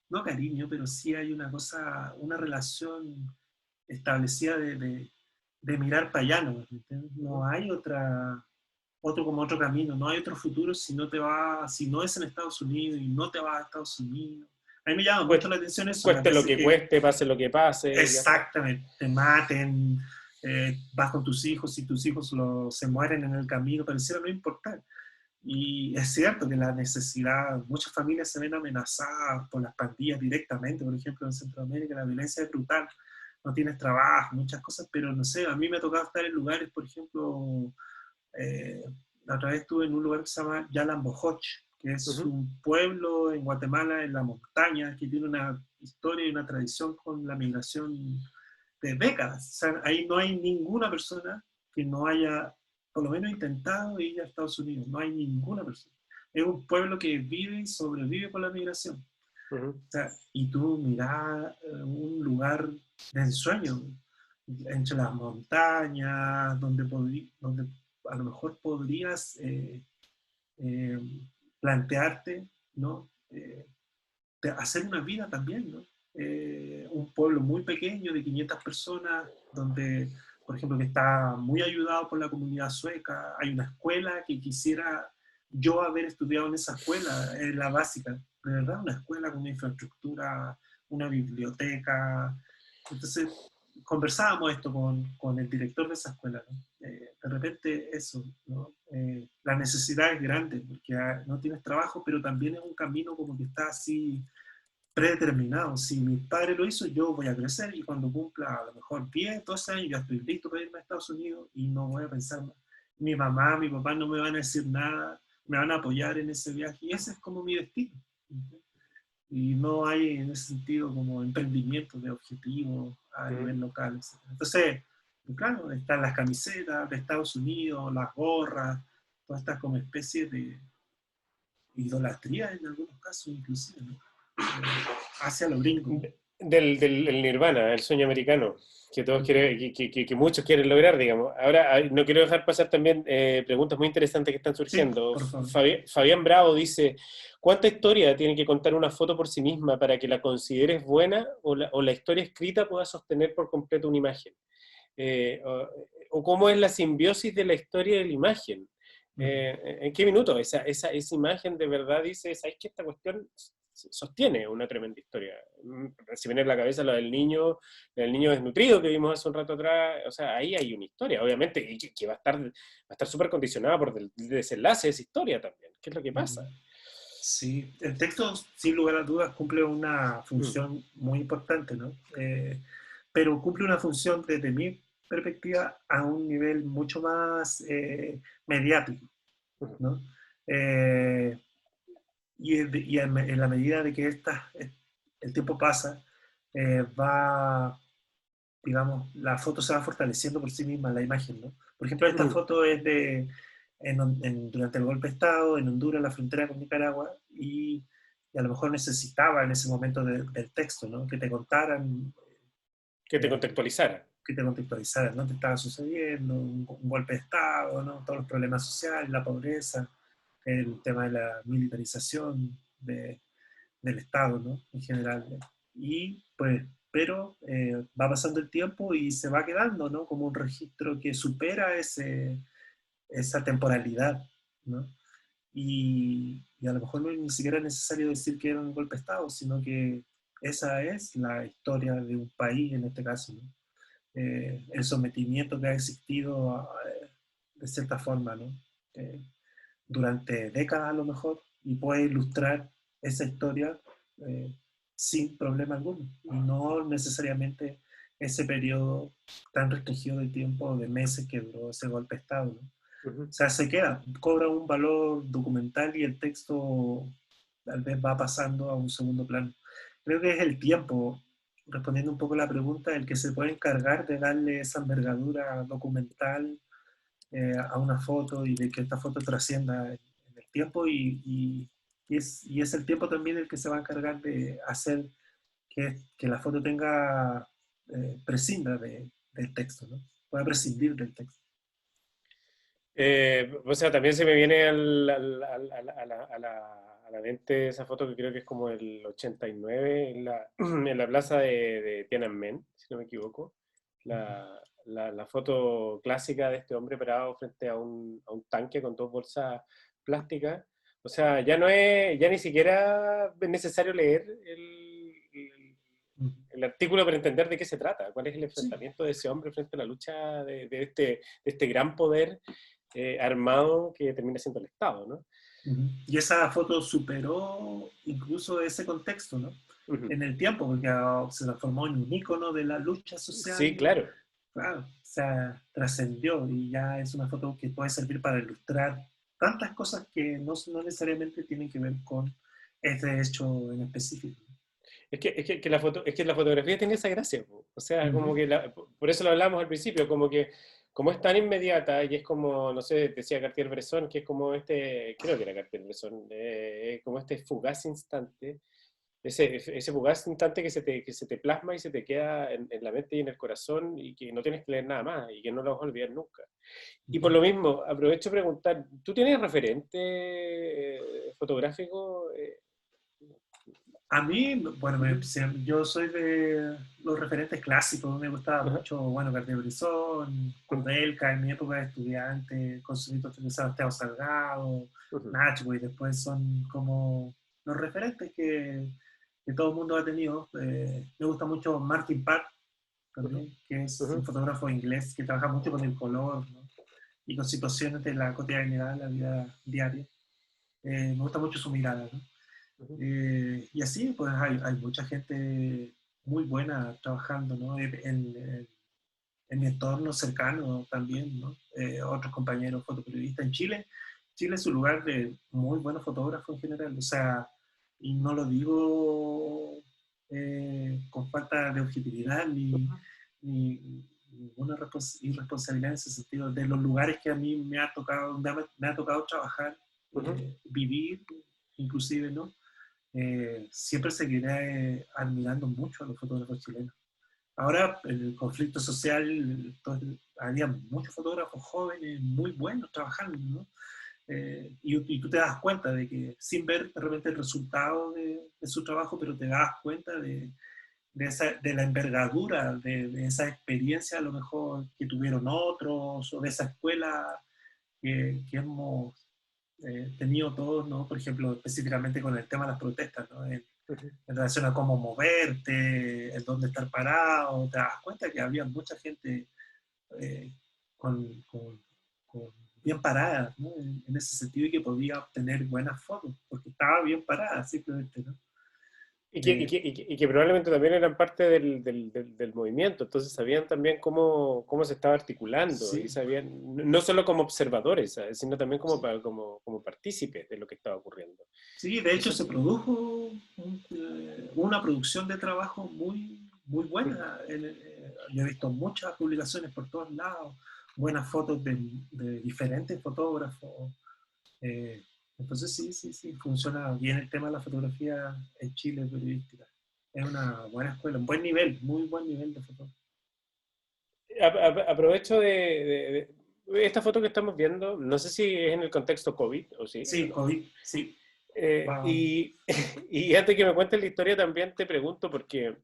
no cariño, pero sí hay una cosa, una relación establecida de mirar para allá, ¿no? No hay otro camino, no hay otro futuro si no te va, si no es en Estados Unidos y no te vas a Estados Unidos. A mí me llama mucho Cueste, la atención eso, las cueste lo veces que que cueste, pase lo que pase, ya está. exactamente te maten, vas con tus hijos y tus hijos se mueren en el camino, pareciera no importar. Y es cierto que la necesidad, muchas familias se ven amenazadas por las pandillas directamente, por ejemplo en Centroamérica la violencia es brutal, no tienes trabajo, muchas cosas, pero no sé, a mí me ha tocado estar en lugares, por ejemplo, eh, la otra vez estuve en un lugar que se llama Yalambojoch, que es Ujú. un pueblo en Guatemala, en la montaña, que tiene una historia y una tradición con la migración de décadas. O sea, ahí no hay ninguna persona que no haya, por lo menos, intentado ir a Estados Unidos. No hay ninguna persona. Es un pueblo que vive y sobrevive por la migración. Ujú. O sea, y tú mirás un lugar de ensueño, entre las montañas, donde a lo mejor podrías eh, plantearte, ¿no? Hacer una vida también, ¿no? Un pueblo muy pequeño de 500 personas, donde, por ejemplo, que está muy ayudado por la comunidad sueca, hay una escuela que quisiera yo haber estudiado en esa escuela, en la básica, de verdad, una escuela con una infraestructura, una biblioteca. Entonces, conversábamos esto con el director de esa escuela, ¿no? De repente eso, ¿no? La necesidad es grande porque no tienes trabajo, pero también es un camino como que está así predeterminado. Si mi padre lo hizo, yo voy a crecer y cuando cumpla a lo mejor 10 12 años ya estoy listo para irme a Estados Unidos y no voy a pensar más. Mi mamá, mi papá no me van a decir nada, me van a apoyar en ese viaje y ese es como mi destino. Y no hay en ese sentido como emprendimiento de objetivos a Ujú. nivel local, etc. Entonces, claro, están las camisetas de Estados Unidos, las gorras, todas estas como especies de idolatría en algunos casos inclusive, ¿no? Hacia los gringos. del Nirvana, el sueño americano, que todos quieren, que muchos quieren lograr, digamos. Ahora, no quiero dejar pasar también preguntas muy interesantes que están Sí, surgiendo. por favor. Fabián Bravo dice, ¿cuánta historia tiene que contar una foto por sí misma para que la consideres buena o la historia escrita pueda sostener por completo una imagen? O cómo es la simbiosis de la historia y la imagen. ¿En qué minuto esa imagen de verdad dice, ¿sabes que esta cuestión sostiene una tremenda historia? Si viene en la cabeza lo del niño desnutrido que vimos hace un rato atrás, o sea, ahí hay una historia, obviamente, y que va a estar súper condicionada por el desenlace de esa historia también. ¿Qué es lo que pasa? Sí, el texto, sin lugar a dudas, cumple una Mm, función muy importante, ¿no? Pero cumple una función desde mi perspectiva a un nivel mucho más mediático, mm, ¿no? Eh, y en la medida de que el tiempo pasa, va, digamos, la foto se va fortaleciendo por sí misma, la imagen, ¿no? Por ejemplo, esta mm. foto es durante el golpe de Estado, en Honduras, la frontera con Nicaragua, y a lo mejor necesitaba en ese momento del texto, ¿no? Que te contaran, Que te eh, contextualizara. que te contextualizaran, ¿no? Te estaba sucediendo un golpe de Estado, ¿no? Todos los problemas sociales, la pobreza, el tema de la militarización del Estado, ¿no? En general. Y pues, pero va pasando el tiempo y se va quedando, ¿no? Como un registro que supera esa temporalidad, ¿no? Y a lo mejor no ni siquiera es necesario decir que era un golpe de Estado, sino que esa es la historia de un país en este caso, ¿no? El sometimiento que ha existido de cierta forma, ¿no? Eh, durante décadas a lo mejor, y puede ilustrar esa historia eh, sin problema alguno, y no necesariamente ese periodo tan restringido de tiempo, de meses que duró ese golpe de Estado, ¿no? Ujú. O sea, se queda, cobra un valor documental y el texto tal vez va pasando a un segundo plano. Creo que es el tiempo, respondiendo un poco a la pregunta, el que se puede encargar de darle esa envergadura documental a una foto y de que esta foto trascienda en el tiempo y es el tiempo también el que se va a encargar de hacer que la foto tenga, prescinda del texto, ¿no? Pueda prescindir del texto. O sea, también se me viene a la mente esa foto que creo que es como el 89 en la plaza de Tiananmen, si no me equivoco. La foto clásica de este hombre parado frente a un tanque con dos bolsas plásticas. O sea, ya ni siquiera es necesario leer el artículo para entender de qué se trata, cuál es el Sí. enfrentamiento de ese hombre frente a la lucha de este gran poder armado que termina siendo el Estado, ¿no? Y esa foto superó incluso ese contexto, ¿no? Ujú. En el tiempo, porque se transformó en un ícono de la lucha Sí, social, claro. claro, o sea, trascendió y ya es una foto que puede servir para ilustrar tantas cosas que no necesariamente tienen que ver con este hecho en específico. Que es que la fotografía tiene esa gracia, po. O sea, como Ujú, que por eso lo hablamos al principio, como que como es tan inmediata y es como, no sé, decía Cartier-Bresson, que es como creo que era Cartier-Bresson, como este fugaz instante, ese fugaz instante que se te plasma y se te queda en la mente y en el corazón y que no tienes que leer nada más y que no lo vas a olvidar nunca. Y por ujú. lo mismo, aprovecho de preguntar, ¿tú tienes referente fotográfico? A mí, bueno, yo soy de los referentes clásicos, me gustaba Ajá, mucho, bueno, Cartier-Bresson, ujú, Kudelka en mi época de estudiante, Consuelo Sebastián Salgado, ujú, Nachway, después son como los referentes que todo el mundo ha tenido. Me gusta mucho Martin Parr ujú, también, que es ujú. un fotógrafo inglés que trabaja mucho con el color, ¿no? Y con situaciones de la cotidianidad, la vida diaria. Me gusta mucho su mirada, ¿no? Ujú. Y así, pues hay mucha gente muy buena trabajando, ¿no? En mi entorno cercano también, ¿no? Otros compañeros fotoperiodistas en Chile. Chile es un lugar de muy buenos fotógrafos en general, o sea, y no lo digo con falta de objetividad ni ninguna irresponsabilidad en ese sentido. De los lugares que a mí me ha tocado, me ha tocado trabajar, Ujú. vivir, inclusive, ¿no? siempre seguiré admirando mucho a los fotógrafos chilenos. Ahora, el conflicto social, había muchos fotógrafos jóvenes muy buenos trabajando, ¿no? Y tú te das cuenta de que, sin ver de repente el resultado de su trabajo, pero te das cuenta de la envergadura de esa experiencia a lo mejor que tuvieron otros, o de esa escuela que hemos tenido todos, ¿no? Por ejemplo, específicamente con el tema de las protestas, ¿no? En relación a cómo moverte, en dónde estar parado, te das cuenta que había mucha gente eh, con, con, con bien parada, ¿no? En ese sentido, y que podía obtener buenas fotos, porque estaba bien parada simplemente, ¿no? Eh, Y que probablemente también eran parte del movimiento, entonces sabían también cómo se estaba articulando y sí, sabían, no solo como observadores, ¿sabes? Sino también como partícipes de lo que estaba ocurriendo. sí, de hecho Eso, se produjo una producción de trabajo muy mm. buena. Yo he visto muchas publicaciones por todos lados, buenas fotos de diferentes fotógrafos. Eh, entonces sí, funciona bien el tema de la fotografía en Chile periodística. Es una buena escuela, un buen nivel, muy buen nivel de fotografía. Aprovecho esta foto que estamos viendo, no sé si es en el contexto COVID o sí. Sí, COVID, sí. Va. Y, y antes que me cuentes la historia también te pregunto, porque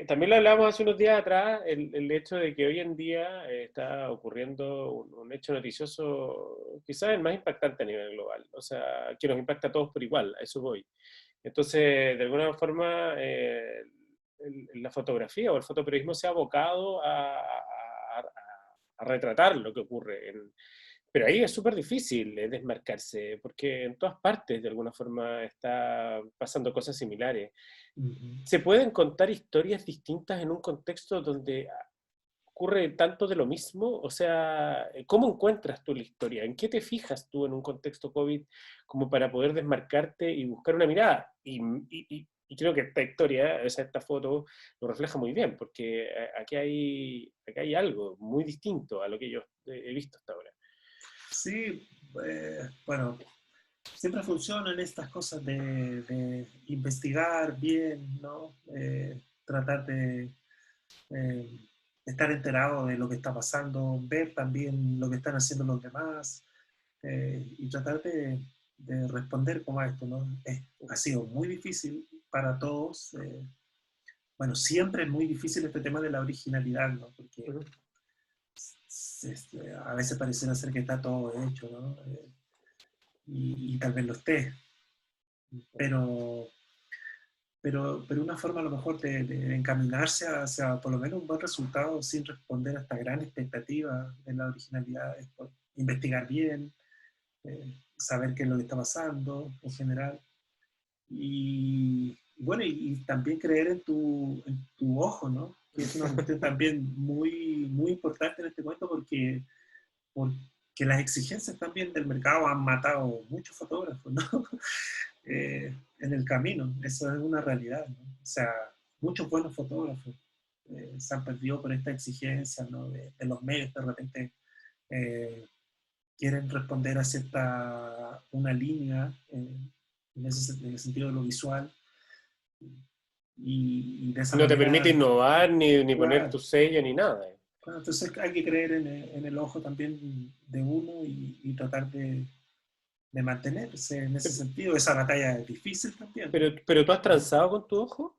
también lo hablábamos hace unos días atrás, el hecho de que hoy en día está ocurriendo un hecho noticioso, quizás el más impactante a nivel global, o sea, que nos impacta a todos por igual, a eso voy. Entonces, de alguna forma, la fotografía o el fotoperiodismo se ha abocado a retratar lo que ocurre. Pero ahí es súper difícil desmarcarse, porque en todas partes, de alguna forma, está pasando cosas similares. Ujú. ¿Se pueden contar historias distintas en un contexto donde ocurre tanto de lo mismo? O sea, ¿cómo encuentras tú la historia? ¿En qué te fijas tú en un contexto COVID como para poder desmarcarte y buscar una mirada? Y creo que esta historia, o sea, esta foto, lo refleja muy bien, porque aquí hay algo muy distinto a lo que yo he visto hasta ahora. Sí, bueno, siempre funcionan estas cosas de investigar bien, ¿no? Tratar de eh, estar enterado de lo que está pasando, ver también lo que están haciendo los demás, y tratar de responder como a esto, ¿no? Ha sido muy difícil para todos. Bueno, siempre es muy difícil este tema de la originalidad, ¿no? Porque Ujú. a veces pareciera ser que está todo hecho, ¿no? Y tal vez lo esté, pero, pero una forma a lo mejor de encaminarse hacia por lo menos un buen resultado sin responder a esta gran expectativa de la originalidad es investigar bien, saber qué es lo que está pasando en general. Y bueno, y también creer en tu ojo, ¿no? Que es una cuestión también muy importante en este momento porque las exigencias también del mercado han matado muchos fotógrafos, ¿no? En el camino, eso es una realidad, ¿no? O sea, muchos buenos fotógrafos se han perdido por esta exigencia, ¿no? De los medios de repente eh, quieren responder a una línea en el sentido de lo visual y de esa No te permite manera, innovar ni poner claro, tu sello ni nada. claro, entonces hay que creer en el ojo también de uno y tratar de mantenerse en ese sentido. Esa batalla es difícil también, ¿no? Pero tú has transado con tu ojo.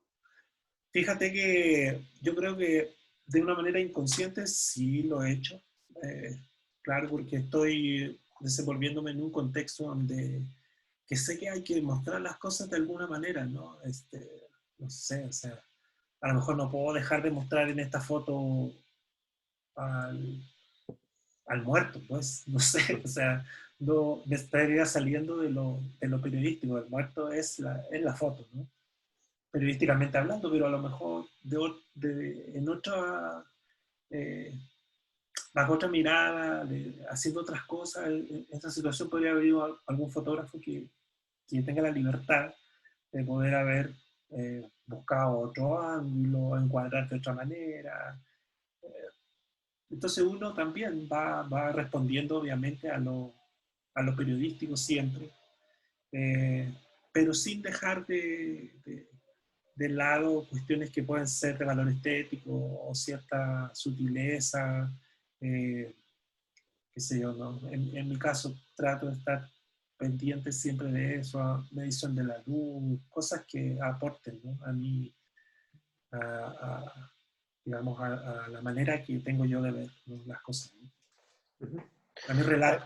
Fíjate que yo creo que de una manera inconsciente sí lo he hecho. Eh, claro, porque estoy desenvolviéndome en un contexto donde que sé que hay que mostrar las cosas de alguna manera, ¿no? No sé, o sea, a lo mejor no puedo dejar de mostrar en esta foto al, al muerto, pues, no sé, o sea, no me estaría saliendo de lo periodístico, el muerto es la foto, ¿no? Periodísticamente hablando, pero a lo mejor en otra, eh, bajo otra mirada, haciendo otras cosas, en esa situación podría haber habido algún fotógrafo que tenga la libertad de poder haber buscado otro ángulo, encuadrar de otra manera. Entonces uno también va respondiendo obviamente a lo periodístico siempre, eh, pero sin dejar de lado cuestiones que pueden ser de valor estético o cierta sutileza, qué sé yo, ¿no? En mi caso trato de estar pendiente siempre de eso, medición de la luz, cosas que aporten, ¿no? A mí, a, digamos, a la manera que tengo yo de ver, ¿no? Las cosas, ¿no? Ujú. A mi relato.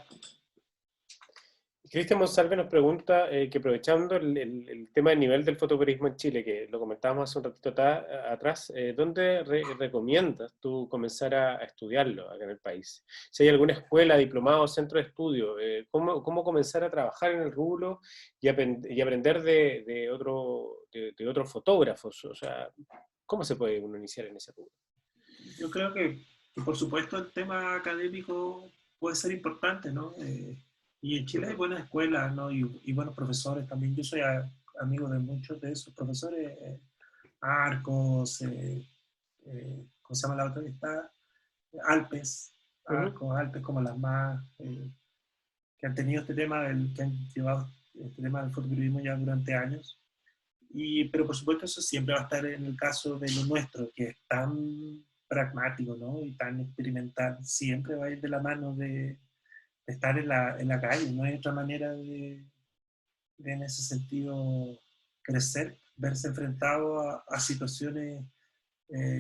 Cristian Monsalve nos pregunta que aprovechando el tema del nivel del fotoperiodismo en Chile, que lo comentábamos hace un ratito atrás, ¿dónde recomiendas tú comenzar a estudiarlo acá en el país? Si hay alguna escuela, diplomado, centro de estudio, ¿cómo comenzar a trabajar en el rubro y aprender de otros fotógrafos? O sea, ¿cómo se puede uno iniciar en ese rubro? Yo creo que, por supuesto, el tema académico puede ser importante, ¿no? Y en Chile hay Ujú. buenas escuelas, ¿no? Y buenos profesores también. Yo soy amigo de muchos de esos profesores, Arcos, ¿cómo se llama la otra que está? Alpes, Ujú. Arcos, Alpes como las más, que han tenido este tema, que han llevado este tema del fotoperiodismo ya durante años. Pero por supuesto eso siempre va a estar en el caso de lo nuestro, que es tan pragmático, ¿no? Y tan experimental, siempre va a ir de la mano de estar en la calle, no hay otra manera de en ese sentido crecer, verse enfrentado a situaciones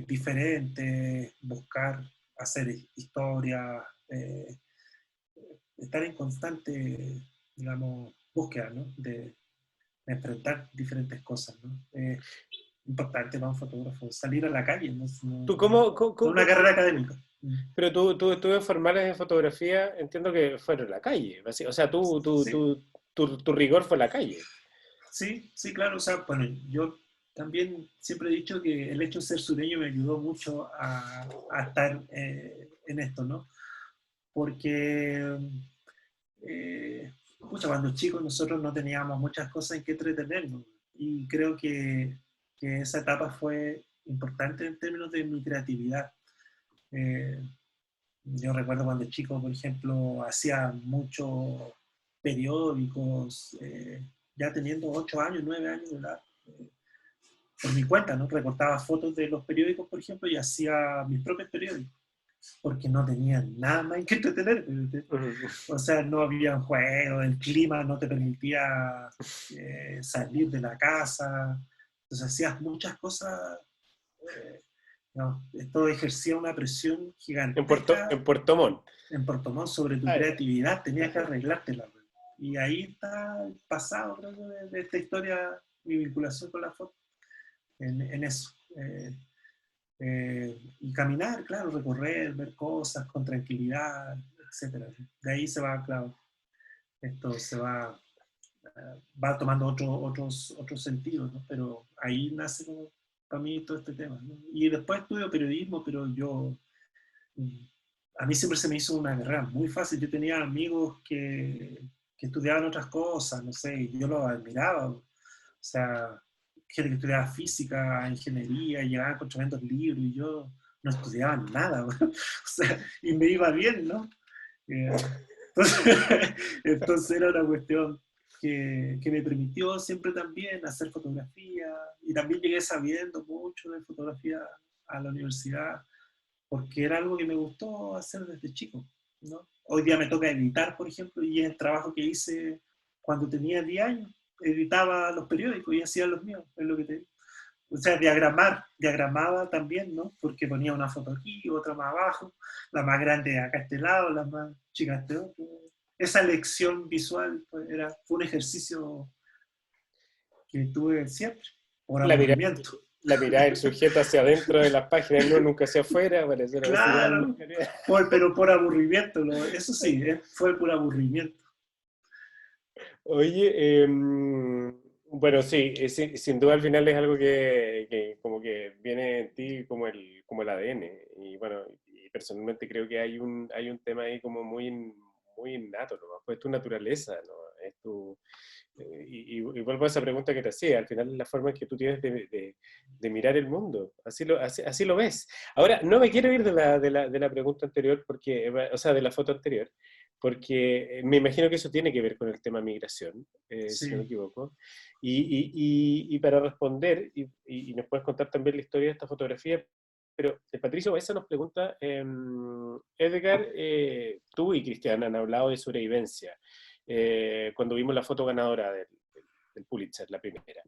diferentes, buscar hacer historia, estar en constante, digamos, búsqueda, ¿no? De enfrentar diferentes cosas, ¿no? Importante para un fotógrafo salir a la calle, no, ¿Tú no una carrera académica. pero tus estudios formales de fotografía, entiendo que fueron la calle, o sea, Sí, tu rigor fue la calle. sí, sí, claro. O sea, bueno, yo también siempre he dicho que el hecho de ser sureño me ayudó mucho a estar en esto, ¿no? Porque, pucha, cuando chicos nosotros no teníamos muchas cosas en que entretenernos. Y creo que esa etapa fue importante en términos de mi creatividad. Eh, yo recuerdo cuando chico, por ejemplo, hacía muchos periódicos, ya teniendo 8 años, 9 años de edad, por mi cuenta, ¿no? Recortaba fotos de los periódicos, por ejemplo, y hacía mis propios periódicos, porque no tenía nada más que entretener. Ujú. O sea, no había juegos, el clima no te permitía salir de la casa, entonces hacías muchas cosas, no, esto ejercía una presión En gigantesca Puerto Montt. en Puerto Montt sobre tu Ah, ya. creatividad, tenías que arreglártela. Y ahí está el pasado, creo, de esta historia, mi vinculación con la foto, en eso. Y caminar, claro, recorrer, ver cosas con tranquilidad, etcétera. De ahí se va, claro, esto se va tomando otros sentidos, ¿no? Pero ahí nace como para mí todo este tema, ¿no? Y después estudio periodismo, pero yo, a mí siempre se me hizo una carrera muy fácil. Yo tenía amigos que estudiaban otras cosas, no sé, y yo los admiraba. O sea, gente que estudiaba física, ingeniería, y llegaban con tremendos libros, y yo no estudiaba nada, o sea, y me iba bien, ¿no? Entonces, entonces era una cuestión que me permitió siempre también hacer fotografía, y también llegué sabiendo mucho de fotografía a la universidad, porque era algo que me gustó hacer desde chico, ¿no? Hoy día me toca editar, por ejemplo, y es el trabajo que hice cuando tenía 10 años. Editaba los periódicos y hacía los míos, es lo que te... O sea, diagramaba también, ¿no? Porque ponía una foto aquí, otra más abajo, la más grande acá a este lado, la más chica a este otro. Esa lección visual pues, fue un ejercicio que tuve siempre, por La mirada, aburrimiento. la mirada del sujeto hacia adentro de las páginas, no nunca hacia afuera, parecer a veces igual. Claro, pero por aburrimiento, eso sí, fue por aburrimiento. Oye, bueno, sí, sin duda al final es algo que como que viene en ti como el ADN. Y bueno, y personalmente creo que hay un tema ahí como muy innato, ¿no? Pues tu naturaleza, ¿no? Es y vuelvo a esa pregunta que te hacía, al final es la forma en que tú tienes de mirar el mundo, así lo ves. Ahora, no me quiero ir de la pregunta anterior, porque, o sea, de la foto anterior, porque me imagino que eso tiene que ver con el tema migración, si no me Sí, equivoco. Y para responder, y nos puedes contar también la historia de esta fotografía, pero Patricio Baeza nos pregunta, Edgar, tú y Cristian han hablado de sobrevivencia, cuando vimos la foto ganadora del Pulitzer, la primera.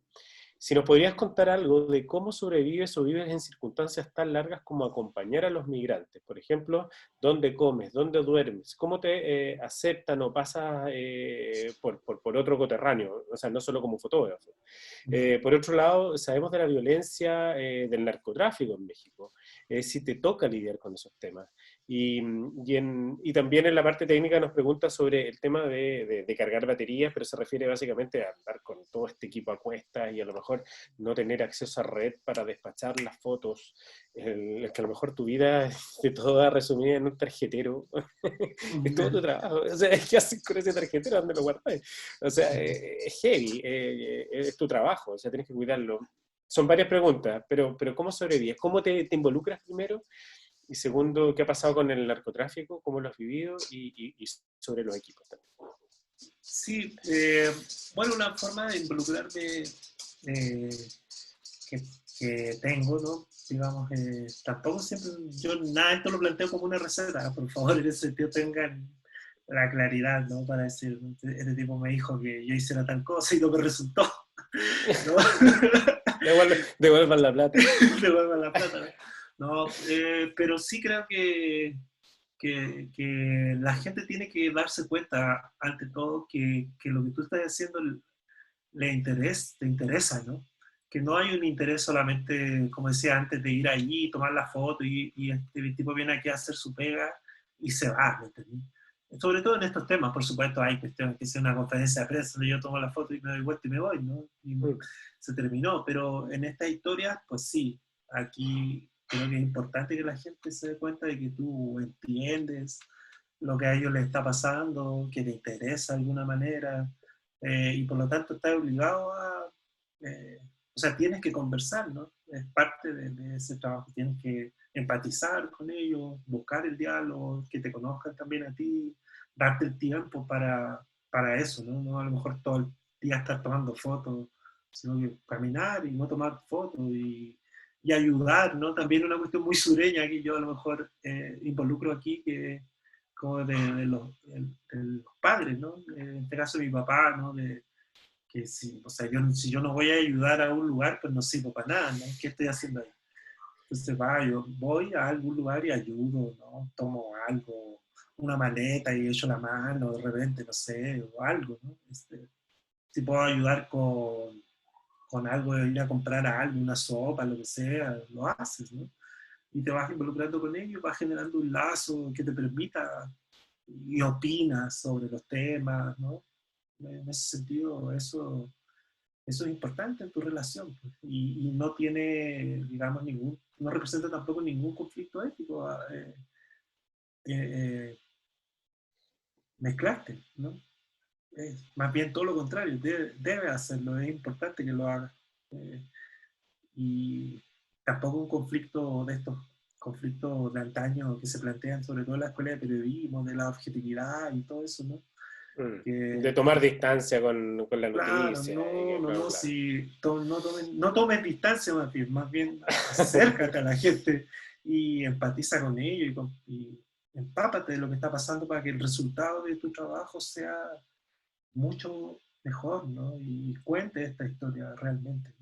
Si nos podrías contar algo de cómo sobrevives o vives en circunstancias tan largas como acompañar a los migrantes. Por ejemplo, dónde comes, dónde duermes, cómo te aceptan o pasas por otro coterráneo, o sea, no solo como fotógrafo. Por otro lado, sabemos de la violencia del narcotráfico en México, si te toca lidiar con esos temas. Y también en la parte técnica nos pregunta sobre el tema de cargar baterías, pero se refiere básicamente a andar con todo este equipo a cuestas y a lo mejor no tener acceso a red para despachar las fotos, que a lo mejor tu vida de toda resumida en un tarjetero, es todo tu trabajo. O sea, ¿qué haces con ese tarjetero? ¿Dónde lo guardas? O sea, es heavy, es tu trabajo, o sea, tienes que cuidarlo. Son varias preguntas, pero ¿cómo sobrevives? ¿Cómo te involucras primero? Y segundo, ¿qué ha pasado con el narcotráfico? ¿Cómo lo has vivido? Y sobre los equipos también. sí, bueno, una forma de involucrarme eh, que, que tengo, ¿no? Digamos, tampoco siempre, yo nada de esto lo planteo como una receta, por favor, en ese sentido tengan la claridad, ¿no? Para decir, este tipo me dijo que yo hiciera tal cosa y no me resultó, ¿no? Devuelvan la plata. Devuelvan la plata, ¿no? No, pero sí creo que la gente tiene que darse cuenta, ante todo, que lo que tú estás haciendo te interesa, ¿no? Que no hay un interés solamente, como decía antes, de ir allí, tomar la foto y este tipo viene aquí a hacer su pega y se va, ¿me entendí? Sobre todo en estos temas, por supuesto, hay cuestiones que sea una conferencia de prensa donde yo tomo la foto y me doy vuelta y me voy, ¿no? Y Mm. se terminó, pero en esta historia, pues sí, aquí creo que es importante que la gente se dé cuenta de que tú entiendes lo que a ellos les está pasando, que te interesa de alguna manera, y por lo tanto estás obligado o sea, tienes que conversar, ¿no? Es parte de ese trabajo, tienes que empatizar con ellos, buscar el diálogo, que te conozcan también a ti, darte el tiempo para eso, ¿no? No a lo mejor todo el día estar tomando fotos, sino que caminar y no tomar fotos y ayudar, ¿no? También una cuestión muy sureña que yo a lo mejor involucro aquí, que como de los padres, ¿no? En este caso mi papá, ¿no? Que si, o sea, si yo no voy a ayudar a un lugar, pues no sirvo para nada, ¿no? ¿Qué estoy haciendo ahí? Entonces yo voy a algún lugar y ayudo, ¿no? Tomo algo, una maleta y echo la mano de repente, no sé, o algo, ¿no? Si puedo ayudar con algo, ir a comprar algo, una sopa, lo que sea, lo haces, ¿no? Y te vas involucrando con ellos, vas generando un lazo que te permita y opinas sobre los temas, ¿no? En ese sentido, eso es importante en tu relación, pues, y no tiene, digamos, no representa tampoco ningún conflicto ético eh, mezclarte, ¿no? Más bien todo lo contrario, debe hacerlo, es importante que lo haga. Eh, y tampoco un conflicto de estos conflictos de antaño que se plantean, sobre todo en la escuela de periodismo, de la objetividad y todo eso, ¿no? De tomar distancia con la Claro, noticia. no, no, Claro, no, claro. si no tomes distancia más bien acércate a la gente y empatiza con ellos y empápate de lo que está pasando para que el resultado de tu trabajo sea mucho mejor, ¿no? Y cuente esta historia realmente.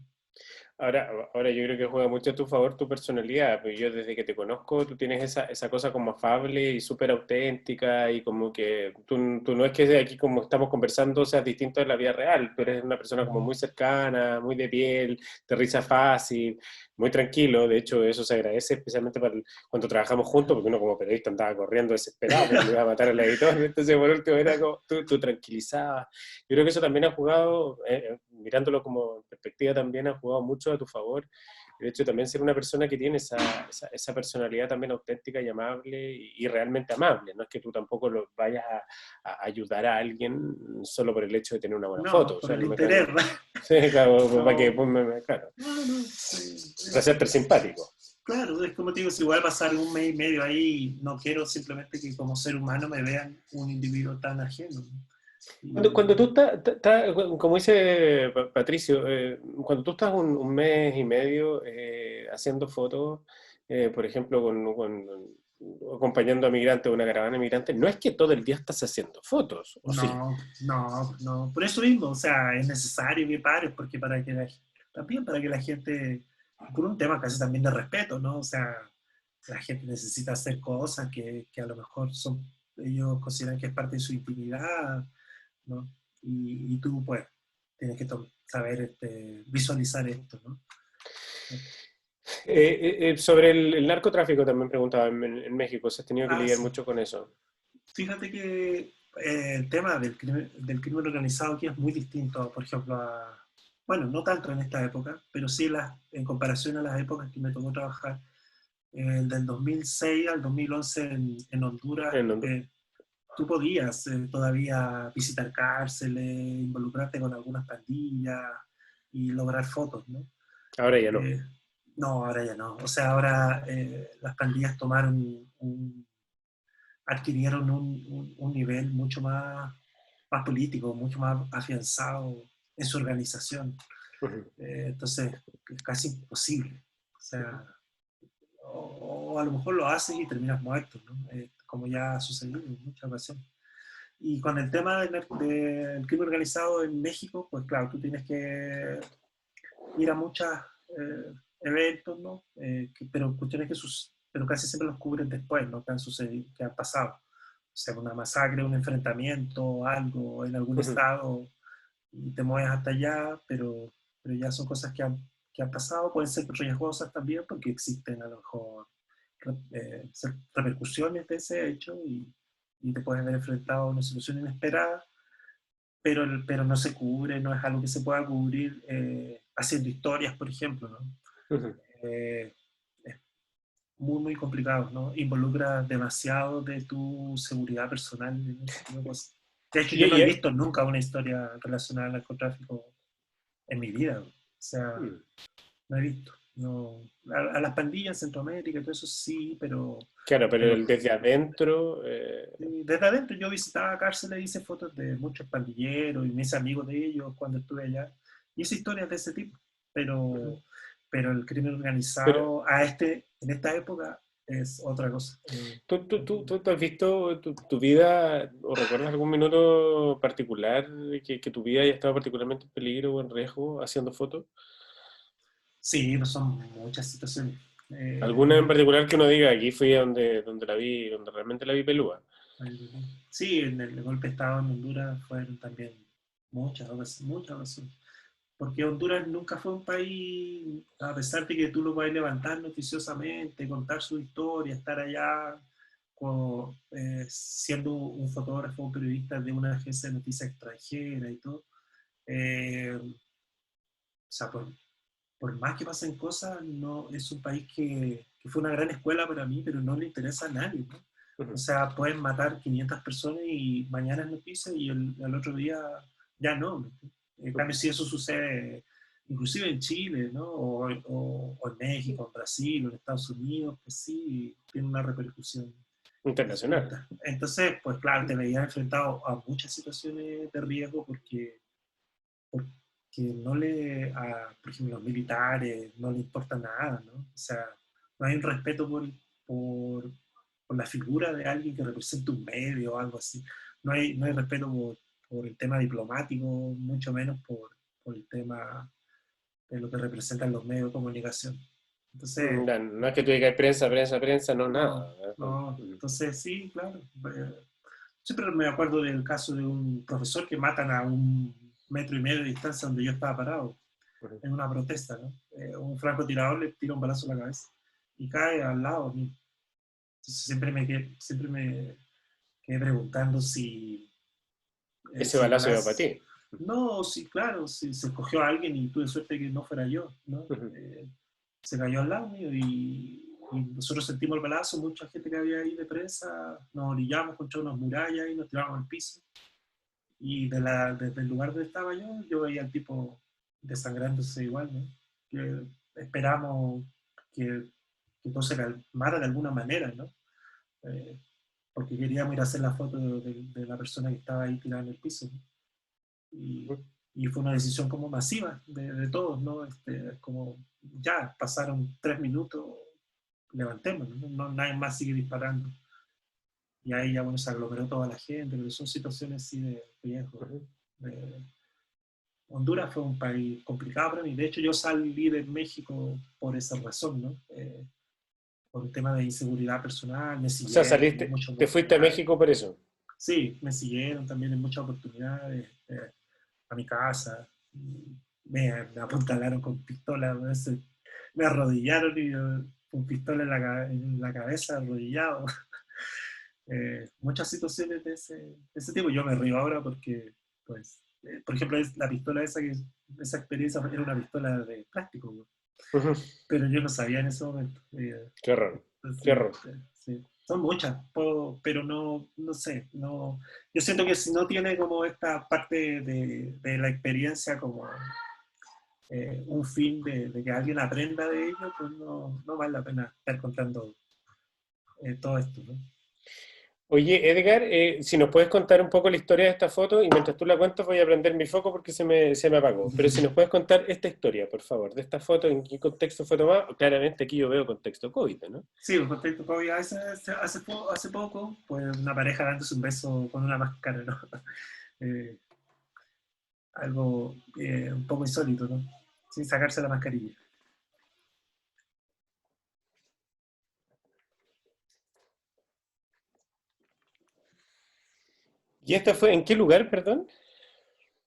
Ahora yo creo que juega mucho a tu favor tu personalidad, pues yo desde que te conozco tú tienes esa cosa como afable y súper auténtica y como que tú no es que de aquí como estamos conversando seas distinto de la vida real, tú eres una persona como muy cercana, muy de piel, de risa fácil, muy tranquilo, de hecho eso se agradece especialmente cuando trabajamos juntos porque uno como periodista andaba corriendo desesperado porque le iba a matar al editor, entonces por último era como tú tranquilizabas. Yo creo que eso también ha jugado, mirándolo como en perspectiva también ha jugado mucho a tu favor. De hecho, también ser una persona que tiene esa personalidad también auténtica y amable y realmente amable. No es que tú tampoco lo vayas a ayudar a alguien solo por el hecho de tener una buena foto. No, O por sea, el no me interés, caen... Sí, claro, para que, no, claro, no, sí, para ser simpático. Claro, es como te digo, si igual pasar un mes y medio ahí, no quiero simplemente que como ser humano me vean un individuo tan ajeno, ¿no? Cuando Y tú estás, como dice Patricio, cuando tú estás un mes y medio haciendo fotos, por ejemplo, acompañando a migrantes o una caravana de migrantes, no es que todo el día estás haciendo fotos, ¿o sí? no, no, no, por eso mismo, o sea, es necesario que pares, porque para que también para que la gente, por un tema casi también de respeto, ¿no? O sea, la gente necesita hacer cosas que a lo mejor son, ellos consideran que es parte de su intimidad, ¿no? Y tú, pues, tienes que saber visualizar esto, ¿no? Sobre el narcotráfico también preguntaba en México, ¿se has tenido que Ah, lidiar sí. mucho con eso? Fíjate que el tema del crimen organizado aquí es muy distinto, por ejemplo, bueno, no tanto en esta época, pero sí en comparación a las épocas que me tocó trabajar, del 2006 al 2011 en Honduras, En Honduras. tú podías todavía visitar cárceles, involucrarte con algunas pandillas y lograr fotos, ¿no? Ahora ya no. Eh, no, ahora ya no. O sea, ahora las pandillas adquirieron un nivel mucho más político, mucho más afianzado en su organización. Ujú, Entonces, es casi imposible. O ujú. sea, o a lo mejor lo haces y terminas muerto, ¿no? Como ya ha sucedido en muchas ocasiones. Y con el tema del crimen organizado en México, pues claro, tú tienes que ir a muchos eventos, ¿no? Pero cuestiones pero casi siempre los cubren después, ¿no? Que han sucedido, que han pasado. O sea, una masacre, un enfrentamiento, algo en algún Ujú. estado, y te mueves hasta allá, pero ya son cosas que han pasado, pueden ser riesgosas también, porque existen a lo mejor repercusiones de ese hecho y te pueden ver enfrentado a una situación inesperada, pero no se cubre, no es algo que se pueda cubrir haciendo historias, por ejemplo, ¿no? Ujú. Es muy complicado, ¿no? Involucra demasiado de tu seguridad personal en ese tipo de cosas. De hecho, Y, yo no he y- visto nunca una historia relacionada al narcotráfico en mi vida. O sea, mm, no he visto. No, a las pandillas en Centroamérica, todo eso sí, claro, pero pero desde adentro, desde adentro yo visitaba cárceles, hice fotos de muchos pandilleros y me hice amigos de ellos cuando estuve allá. Hice historias de ese tipo, ujú. pero el crimen Pero organizado en esta época es otra cosa. ¿tú has visto tu vida o recuerdas algún minuto particular que tu vida haya estado particularmente en peligro o en riesgo haciendo fotos? Sí, no son muchas situaciones. ¿Alguna en particular que uno diga, aquí fui donde la vi, donde realmente la vi pelúa? Sí, en el golpe de Estado en Honduras fueron también muchas ocasiones. Porque Honduras nunca fue un país, a pesar de que tú lo puedes levantar noticiosamente, contar su historia, estar allá siendo un fotógrafo, un periodista de una agencia de noticias extranjera y todo. O sea, por más que pasen cosas, no, es un país que fue una gran escuela para mí, pero no le interesa a nadie, ¿no? O Ujú. sea, pueden matar 500 personas y mañana es noticia y el otro día ya no, ¿no? En cambio, si eso sucede inclusive en Chile, ¿no? O en México, en Brasil, o en Estados Unidos, pues sí, tiene una repercusión Internacional. distinta. Entonces, pues claro, te veías enfrentado a muchas situaciones de riesgo porque por ejemplo, los militares no le importa nada, ¿no? O sea, no hay un respeto por, por la figura de alguien que represente un medio o algo así. No hay respeto por el tema diplomático, mucho menos por el tema de lo que representan los medios de comunicación. Entonces, Ya, no es que tú digas prensa, prensa, prensa, no, no, nada. no. Entonces, sí, claro. Siempre me acuerdo del caso de un profesor que matan a 1,5 metros de distancia donde yo estaba parado Ujú. en una protesta, ¿no? Un francotirador le tira un balazo en la cabeza y cae al lado mío. Entonces siempre me quedé preguntando Ese si el balazo iba para balazo... ti. No, sí, claro, si se escogió a alguien y tuve suerte que no fuera yo, ¿no? Ujú. Se cayó al lado mío y nosotros sentimos el balazo, mucha gente que había ahí de prensa, nos orillamos contra unas murallas y nos tiramos al piso. Y desde el lugar donde estaba yo veía al tipo desangrándose igual, ¿no? Que esperamos que que todo se calmara de alguna manera, ¿no? Eh, porque queríamos ir a hacer la foto de la persona que estaba ahí tirada en el piso, ¿no? Y fue una decisión como masiva de todos, ¿no? Como ya pasaron 3 minutos, levantémonos, ¿no? Nadie más sigue disparando. Y ahí ya, bueno, se aglomeró toda la gente, pero son situaciones así de riesgo. Honduras fue un país complicado para mí. De hecho, yo salí de México por esa razón, ¿no? Por un tema de inseguridad personal, me O sea, siguieron en saliste, muchas te fuiste a oportunidades. México por eso. Sí, me siguieron también en muchas oportunidades a mi casa. Me apuntalaron con pistola, me arrodillaron y con pistola en la cabeza, arrodillado. Muchas situaciones de ese tipo. Yo me río ahora porque, pues, por ejemplo, la pistola esa experiencia era una pistola de plástico, ¿no? Ujú. Pero yo no sabía en ese momento. Qué horror, qué Sí, horror. sí. Son muchas, pero no sé, no. Yo siento que si no tiene como esta parte de la experiencia como un fin de que alguien aprenda de ello, pues no vale la pena estar contando todo esto, ¿no? Oye, Edgar, si nos puedes contar un poco la historia de esta foto, y mientras tú la cuentas voy a prender mi foco porque se me apagó. Pero si nos puedes contar esta historia, por favor, de esta foto, en qué contexto fue tomada. Claramente aquí yo veo contexto COVID, ¿no? Sí, un contexto COVID hace poco, pues una pareja dándose un beso con una máscara, ¿no? Eh, algo un poco insólito, ¿no? Sin sacarse la mascarilla. ¿Y esta fue en qué lugar, perdón?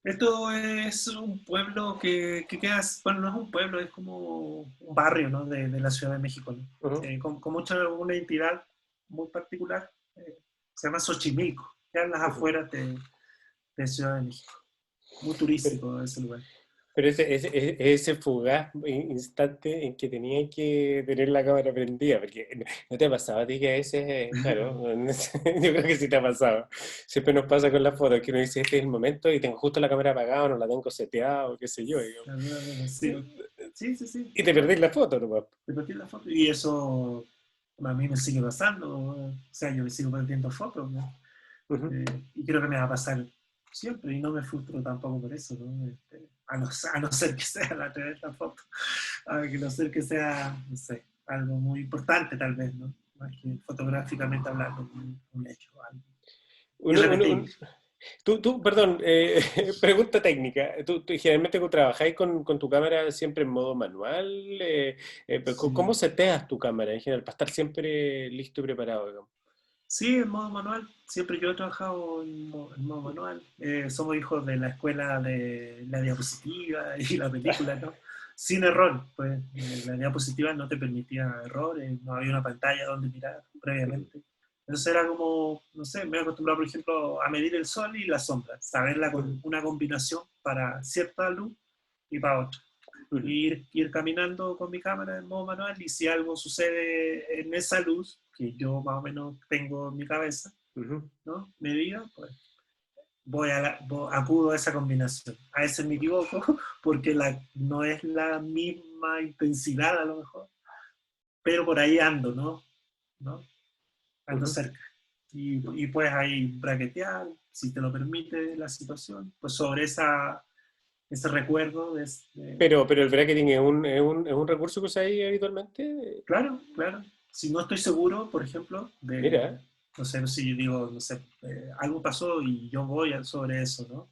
Esto es un pueblo que queda, bueno, no es un pueblo, es como un barrio, ¿no? De la Ciudad de México, ¿no? Ujú. Con una entidad muy particular, se llama Xochimilco, queda en las Ujú. afueras de Ciudad de México. Muy Pero, turístico ese lugar. pero ese fugaz instante en que tenía que tener la cámara prendida, porque no te ha pasado a ti que a veces, claro, yo creo que sí te ha pasado. Siempre nos pasa con las fotos, que uno dice, este es el momento y tengo justo la cámara apagada, o no la tengo seteada, o qué sé yo. Sí, sí, sí, sí. Y te perdís la foto nomás. Repetir la foto. Y eso a mí me sigue pasando. O sea, yo me sigo perdiendo fotos, ¿no? Ujú. Y creo que me va a pasar siempre. Y no me frustro tampoco por eso, ¿no? A no ser que sea la tremenda foto. A no ser que sea, no sé, algo muy importante tal vez, ¿no? Más que fotográficamente hablando, un hecho, algo Uno- uno- irrepetible. un- perdón, pregunta técnica. ¿Tú generalmente trabajáis con tu cámara siempre en modo manual? Pero ¿cómo Sí. seteas tu cámara en general para estar siempre listo y preparado, digamos? Sí, en modo manual. Siempre yo he trabajado en modo manual. Somos hijos de la escuela de la diapositiva y la película, ¿no? Sin error, pues la diapositiva no te permitía errores, no había una pantalla donde mirar Ujú. previamente. Entonces era como, no sé, me he acostumbrado, por ejemplo, a medir el sol y la sombra, saber Ujú. una combinación para cierta luz y para otra. Ujú. Ir caminando con mi cámara en modo manual y si algo sucede en esa luz que yo más o menos tengo en mi cabeza, Ujú. ¿no? Me diga, pues acudo a esa combinación. A veces me equivoco porque no es la misma intensidad a lo mejor, pero por ahí ando, ¿no? ¿No? Ando Ujú. cerca. Y puedes ahí braquetear, si te lo permite la situación, pues sobre ese recuerdo Pero el bracketing es un recurso que usáis habitualmente. claro, claro. Si no estoy seguro, por ejemplo, Mira. no sé, si yo digo, no sé, algo pasó y yo voy sobre eso, ¿no?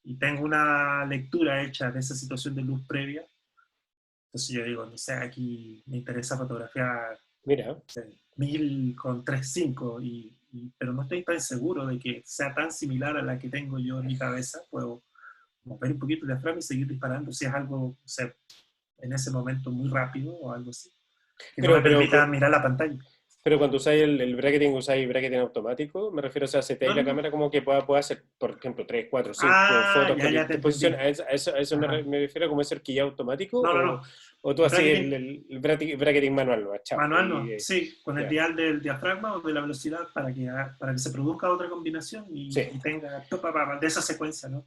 Y tengo una lectura hecha de esa situación de luz previa, entonces yo digo, no sé, aquí me interesa fotografiar Mira. 1000 con 3.5, pero no estoy tan seguro de que sea tan similar a la que tengo yo en mi cabeza, puedo mover un poquito el diafragma y seguir disparando si es algo, no sé, en ese momento muy rápido o algo así, que no me Pero, pero, permita mirar la pantalla. Pero cuando usáis el bracketing, usáis bracketing automático, me refiero, o sea, seteáis No, la no, no. cámara como que pueda hacer, por ejemplo, 3 4 5 Ah, fotos ya, con ya te distintas posiciones. entendí. A eso Ajá. me refiero como ese horquilla automático, No, no, o, no. o tú El así bracketing el bracketing manual, ¿no? Chao. manual no. Sí, con el Ya, dial del diafragma o de la velocidad para que se produzca otra combinación sí. y tenga de esa secuencia, ¿no?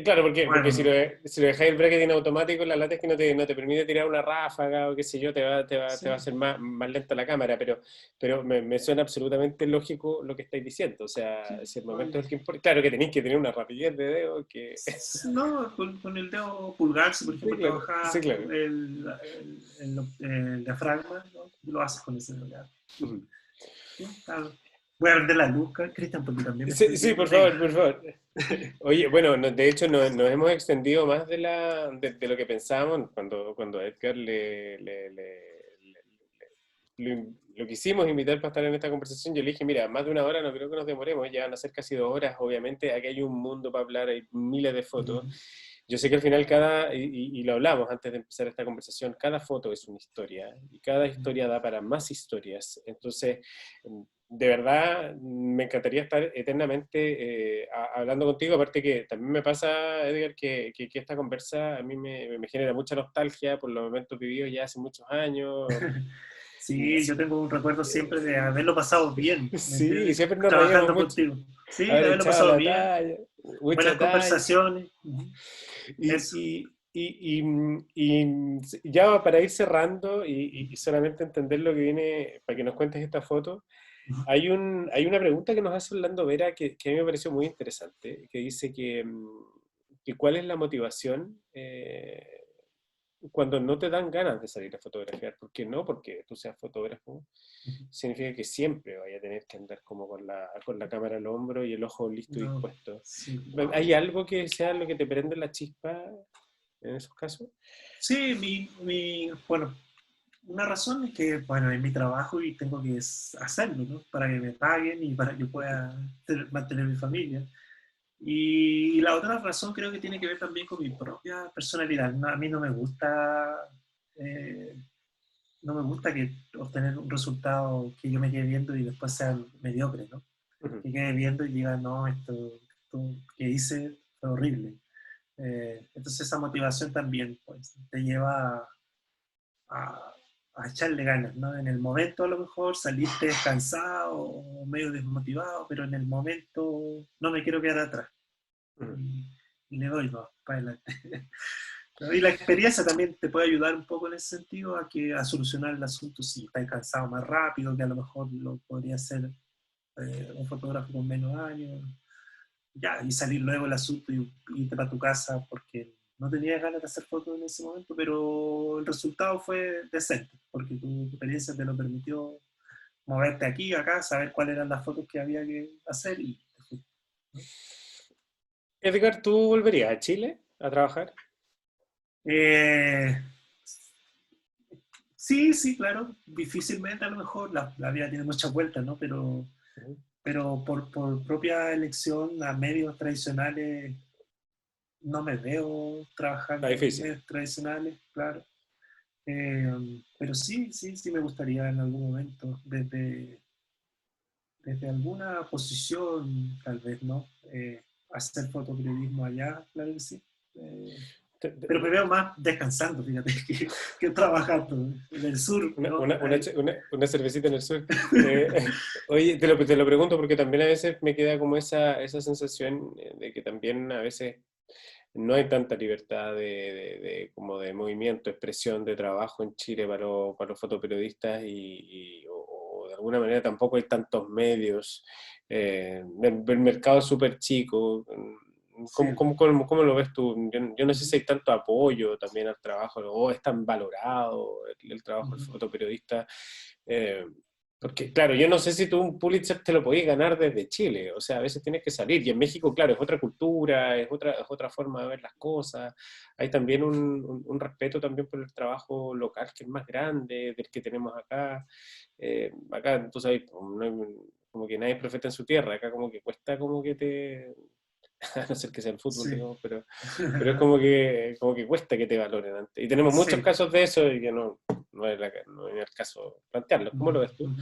Claro, porque Bueno, si si lo dejáis el bracket en automático, la lata es que no te permite tirar una ráfaga o qué sé yo, te va a sí. hacer más lenta la cámara, pero me suena absolutamente lógico lo que estáis diciendo. O sea, Sí, si el no, momento es el que importa, claro que tenéis que tener una rapidez de dedo que... no, con el dedo pulgar, si por Sí, ejemplo claro, sí, trabajas claro. el diafragma, ¿no? Lo haces con ese dedo ya. Ujú. Sí, claro. Voy a prender la luz, Cristian, porque también me Sí, estoy sí, viendo por negro. favor, por favor. Oye, bueno, de hecho nos hemos extendido más de lo que pensábamos cuando a Edgar lo quisimos invitar para estar en esta conversación. Yo le dije, mira, más de una hora no creo que nos demoremos, ya van a ser casi 2 horas. Obviamente, aquí hay un mundo para hablar, hay miles de fotos. Ujú. Yo sé que al final y lo hablamos antes de empezar esta conversación, cada foto es una historia y cada historia da para más historias. Entonces, de verdad, me encantaría estar eternamente hablando contigo. Aparte que también me pasa, Edgar, que esta conversa a mí me genera mucha nostalgia por los momentos vividos ya hace muchos años. Sí, yo tengo un recuerdo siempre de haberlo pasado bien, ¿me Sí, entiendes? siempre nos reíamos Trabajando mucho. contigo. Sí, de Haber haberlo echado pasado la bien, talla, buenas mucha talla. conversaciones. Ujú. Y, Eso. y, y, y ya para ir cerrando y solamente entender lo que viene, para que nos cuentes esta foto, hay una pregunta que nos hace Orlando Vera que a mí me pareció muy interesante, que dice que cuál es la motivación cuando no te dan ganas de salir a fotografiar. ¿Por qué no? Porque tú seas fotógrafo, significa que siempre vaya a tener que andar como con la cámara al hombro y el ojo listo y No, dispuesto. sí. ¿Hay algo que sea lo que te prende la chispa en esos casos? Sí, bueno, una razón es que, bueno, es mi trabajo y tengo que hacerlo, ¿no? Para que me paguen y para que yo pueda mantener mi familia. Y la otra razón creo que tiene que ver también con mi propia personalidad. A mí eh, no me gusta que obtener un resultado que yo me quede viendo y después sea mediocre, ¿no? Ujú, Que quede viendo y diga, no, esto que hice fue horrible. Entonces esa motivación también pues, te lleva a, a echarle ganas, ¿no? En el momento a lo mejor saliste cansado o medio desmotivado, pero en el momento no me quiero quedar atrás. ujú. Y le doy, ¿no? Para adelante. ¿No? Y la experiencia también te puede ayudar un poco en ese sentido a solucionar el asunto si estás cansado más rápido, que a lo mejor lo podría hacer un fotógrafo con menos años, ya, y salir luego el asunto y irte para tu casa porque no tenías ganas de hacer fotos en ese momento, pero el resultado fue decente, porque tu experiencia te lo permitió moverte aquí, acá, saber cuáles eran las fotos que había que hacer y te fuiste, ¿no? Edgar, ¿tú volverías a Chile a trabajar? Eh, sí, sí, claro, difícilmente a lo mejor, la vida tiene muchas vueltas, ¿no? Ujú. Pero por propia elección a medios tradicionales no me veo Está trabajando en difícil. medios tradicionales, claro. Pero sí, sí, sí me gustaría en algún momento, desde alguna posición, tal vez, ¿no? Hacer fotoperiodismo allá, claro que sí. Eh, Te- te- pero me veo más descansando, fíjate, que trabajando en el sur, Una, ¿no? una, una, Ahí. una cervecita en el sur. Oye, te lo pregunto porque también a veces me queda como esa sensación de que también a veces no hay tanta libertad como de movimiento, expresión, de trabajo en Chile para los fotoperiodistas o de alguna manera tampoco hay tantos medios. El mercado es súper chico. Sí. ¿Cómo lo ves tú? Yo no sé si hay tanto apoyo también al trabajo o es tan valorado el trabajo del Ujú. fotoperiodista. Eh, Porque, claro, yo no sé si tú un Pulitzer te lo podías ganar desde Chile, o sea, a veces tienes que salir. Y en México, claro, es otra cultura, es otra forma de ver las cosas. Hay también un respeto también por el trabajo local que es más grande del que tenemos acá. Acá, tú sabes, pues, como que nadie es profeta en su tierra, acá como que cuesta como que a no ser que sea el fútbol, Sí. digamos, pero es como que cuesta que te valoren antes. Y tenemos muchos Sí. casos de eso y que no es el caso plantearlos. ¿Cómo lo ves tú?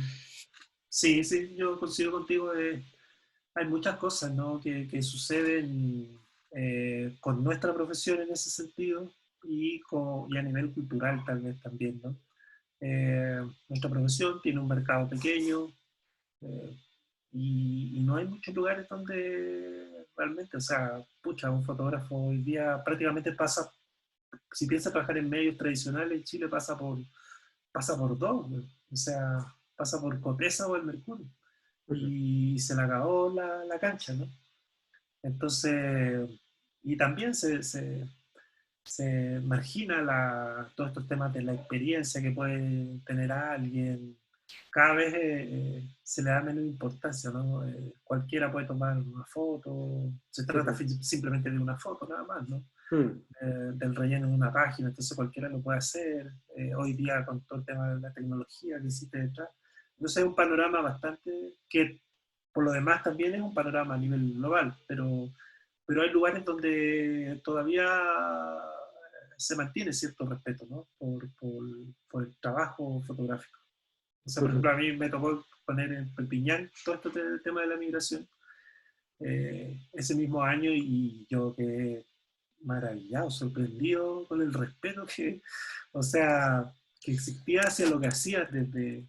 Sí, sí, yo coincido contigo. Hay muchas cosas, ¿no? que suceden con nuestra profesión en ese sentido y a nivel cultural tal vez también, ¿no? Nuestra profesión tiene un mercado pequeño, eh, y no hay muchos lugares donde realmente, o sea, pucha, un fotógrafo hoy día prácticamente pasa, si piensa trabajar en medios tradicionales, Chile pasa por dos, ¿no? O sea, pasa por Copesa o el Mercurio, y se le acabó la cancha, ¿no? Entonces, y también se margina todos estos temas de la experiencia que puede tener alguien. Cada vez se le da menos importancia, ¿no? Cualquiera puede tomar una foto, se trata simplemente de una foto nada más, ¿no? Del relleno de una página, entonces cualquiera lo puede hacer, hoy día con todo el tema de la tecnología que existe detrás. Entonces es un panorama bastante, que por lo demás también es un panorama a nivel global, pero hay lugares donde todavía se mantiene cierto respeto, ¿no? Por el trabajo fotográfico. O sea, por ejemplo, a mí me tocó poner en Perpiñán todo este tema de la migración ese mismo año y yo quedé maravillado, sorprendido con el respeto que, o sea, que existía hacia lo que hacías desde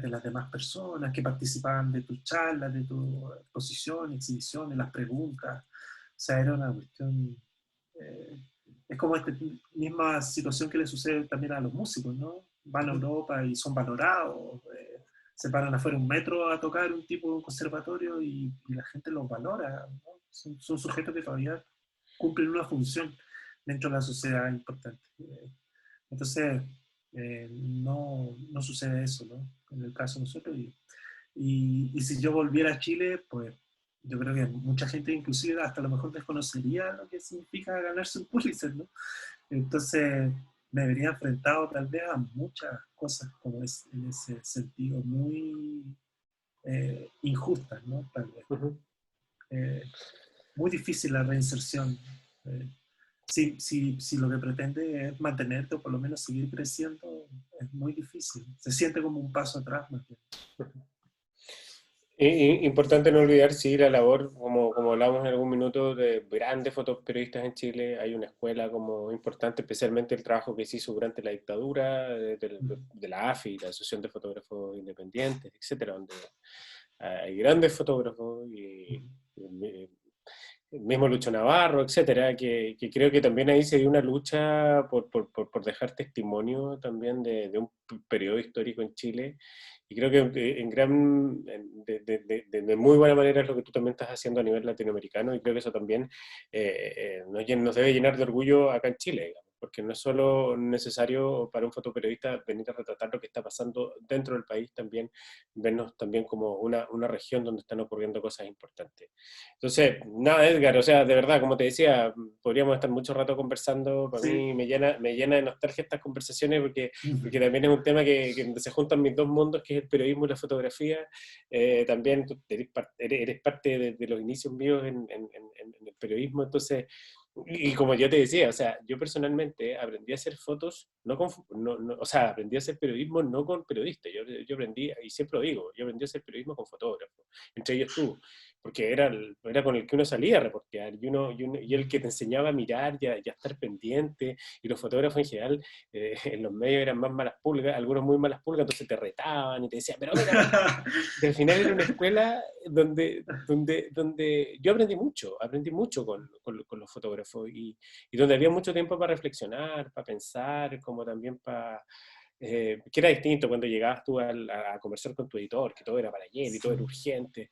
las demás personas que participaban de tus charlas, de tu exposición, exhibiciones, las preguntas. O sea, era una cuestión... eh, es como esta misma situación que le sucede también a los músicos, ¿no? Van a Europa y son valorados, se paran afuera un metro a tocar un tipo de un conservatorio y la gente los valora, ¿no? Son sujetos que todavía cumplen una función dentro de la sociedad importante. Entonces, no sucede eso, ¿no? En el caso de nosotros. Y si yo volviera a Chile, pues yo creo que mucha gente inclusive hasta a lo mejor desconocería lo que significa ganarse un Pulitzer, ¿no? Entonces me vería enfrentado tal vez a muchas cosas como es, en ese sentido muy injustas, ¿no? Tal vez. Muy difícil la reinserción. Eh, si lo que pretende es mantenerte o por lo menos seguir creciendo, es muy difícil. Se siente como un paso atrás más bien. Importante no olvidar, sí, la labor, como hablamos en algún minuto, de grandes fotoperiodistas en Chile. Hay una escuela como importante, especialmente el trabajo que se hizo durante la dictadura, de la AFI, la Asociación de Fotógrafos Independientes, etcétera, donde hay grandes fotógrafos y el mismo Lucho Navarro, etcétera, que creo que también ahí se dio una lucha por dejar testimonio también de un periodo histórico en Chile. Y creo que de muy buena manera es lo que tú también estás haciendo a nivel latinoamericano, y creo que eso también nos debe llenar de orgullo acá en Chile, digamos, porque no es solo necesario para un fotoperiodista venir a retratar lo que está pasando dentro del país, también vernos también como una región donde están ocurriendo cosas importantes. Entonces, nada, Edgar, o sea, de verdad, como te decía, podríamos estar mucho rato conversando. Para Sí. mí me llena de nostalgia estas conversaciones porque también es un tema que se juntan mis dos mundos, que es el periodismo y la fotografía. También tú eres parte de los inicios míos en el periodismo, entonces, y como yo te decía, o sea, yo personalmente aprendí a hacer fotos, o sea, aprendí a hacer periodismo no con periodistas, yo aprendí, y siempre lo digo, yo aprendí a hacer periodismo con fotógrafos, entre ellos tú, porque era con el que uno salía a reportear, y el que te enseñaba a mirar y a estar pendiente, y los fotógrafos en general, en los medios eran más malas pulgas, algunos muy malas pulgas, entonces te retaban y te decían, pero mira, y al final era una escuela donde yo aprendí mucho con los fotógrafos, y donde había mucho tiempo para reflexionar, para pensar, como también que era distinto cuando llegabas tú a conversar con tu editor, que todo era para ayer y todo era urgente.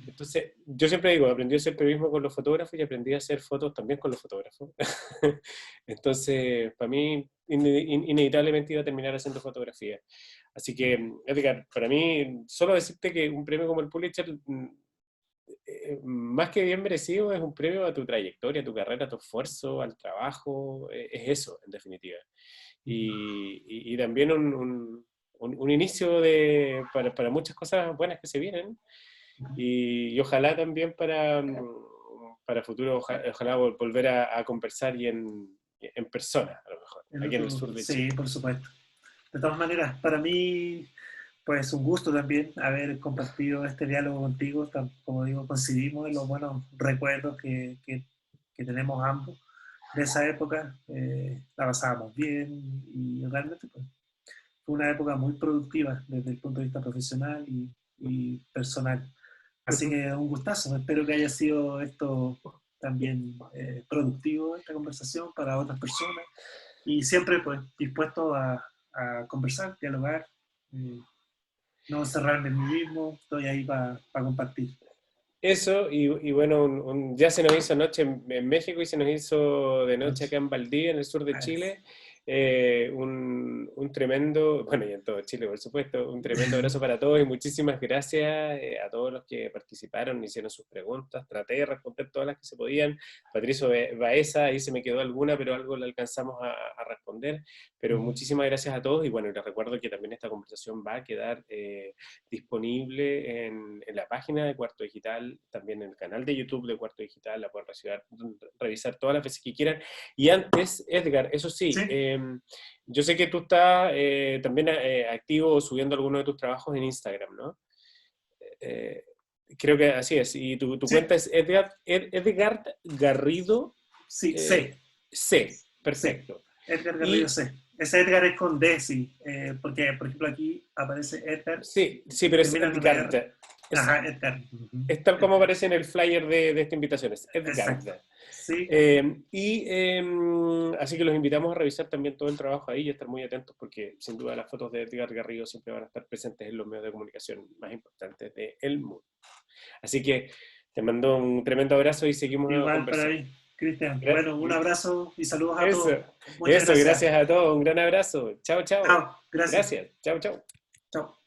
Entonces, yo siempre digo, aprendí a hacer periodismo con los fotógrafos y aprendí a hacer fotos también con los fotógrafos. Entonces, para mí, inevitablemente iba a terminar haciendo fotografía. Así que, Edgar, para mí, solo decirte que un premio como el Pulitzer, más que bien merecido, es un premio a tu trayectoria, a tu carrera, a tu esfuerzo, al trabajo, es eso, en definitiva. Y también un inicio para muchas cosas buenas que se vienen, y ojalá también para futuro, ojalá volver a conversar y en persona, a lo mejor, aquí en el sur de Sí, Chile. por supuesto. De todas maneras, para mí, pues un gusto también haber compartido este diálogo contigo. Como digo, coincidimos en los buenos recuerdos que tenemos ambos de esa época. La pasábamos bien y realmente pues, fue una época muy productiva desde el punto de vista profesional y personal. Así que un gustazo. Espero que haya sido esto también productivo, esta conversación para otras personas. Y siempre pues dispuesto a conversar, dialogar, no cerrarme en mí mismo. Estoy ahí para compartir. Eso, y bueno, ya se nos hizo noche en México y se nos hizo de noche acá en Valdivia, en el sur de Chile. Un tremendo, bueno, y en todo Chile, por supuesto, un tremendo abrazo para todos y muchísimas gracias a todos los que participaron, hicieron sus preguntas, traté de responder todas las que se podían. Patricio Baeza, ahí se me quedó alguna, pero algo le alcanzamos a responder. Pero muchísimas gracias a todos y bueno, les recuerdo que también esta conversación va a quedar disponible en la página de Cuarto Digital, también en el canal de YouTube de Cuarto Digital, la pueden revisar todas las veces que quieran. Y antes, Edgar, eso sí, ¿Sí? Yo sé que tú estás también activo subiendo algunos de tus trabajos en Instagram, ¿no? Eh, Creo que así es. Y tu Sí, cuenta es Edgar Garrido sí, C. C. C. Perfecto. Edgar Garrido Y C. Ese Edgar es con D, sí. Porque, por ejemplo, aquí aparece Edgar, sí, pero es termina en una R. Edgar. Ajá, Edgar. Es tal como Edgar. aparece en el flyer de esta invitación, es Edgar. Exacto. Sí. Así que los invitamos a revisar también todo el trabajo ahí y estar muy atentos porque sin duda las fotos de Edgar Garrido siempre van a estar presentes en los medios de comunicación más importantes del mundo. Así que te mando un tremendo abrazo y seguimos Igual para conversando. mí, Cristian. Bueno, un abrazo y saludos a Eso, todos. Muchas gracias. gracias a todos, un gran abrazo. Chao, chao. Chao, gracias. Gracias, chao, chao. Chao.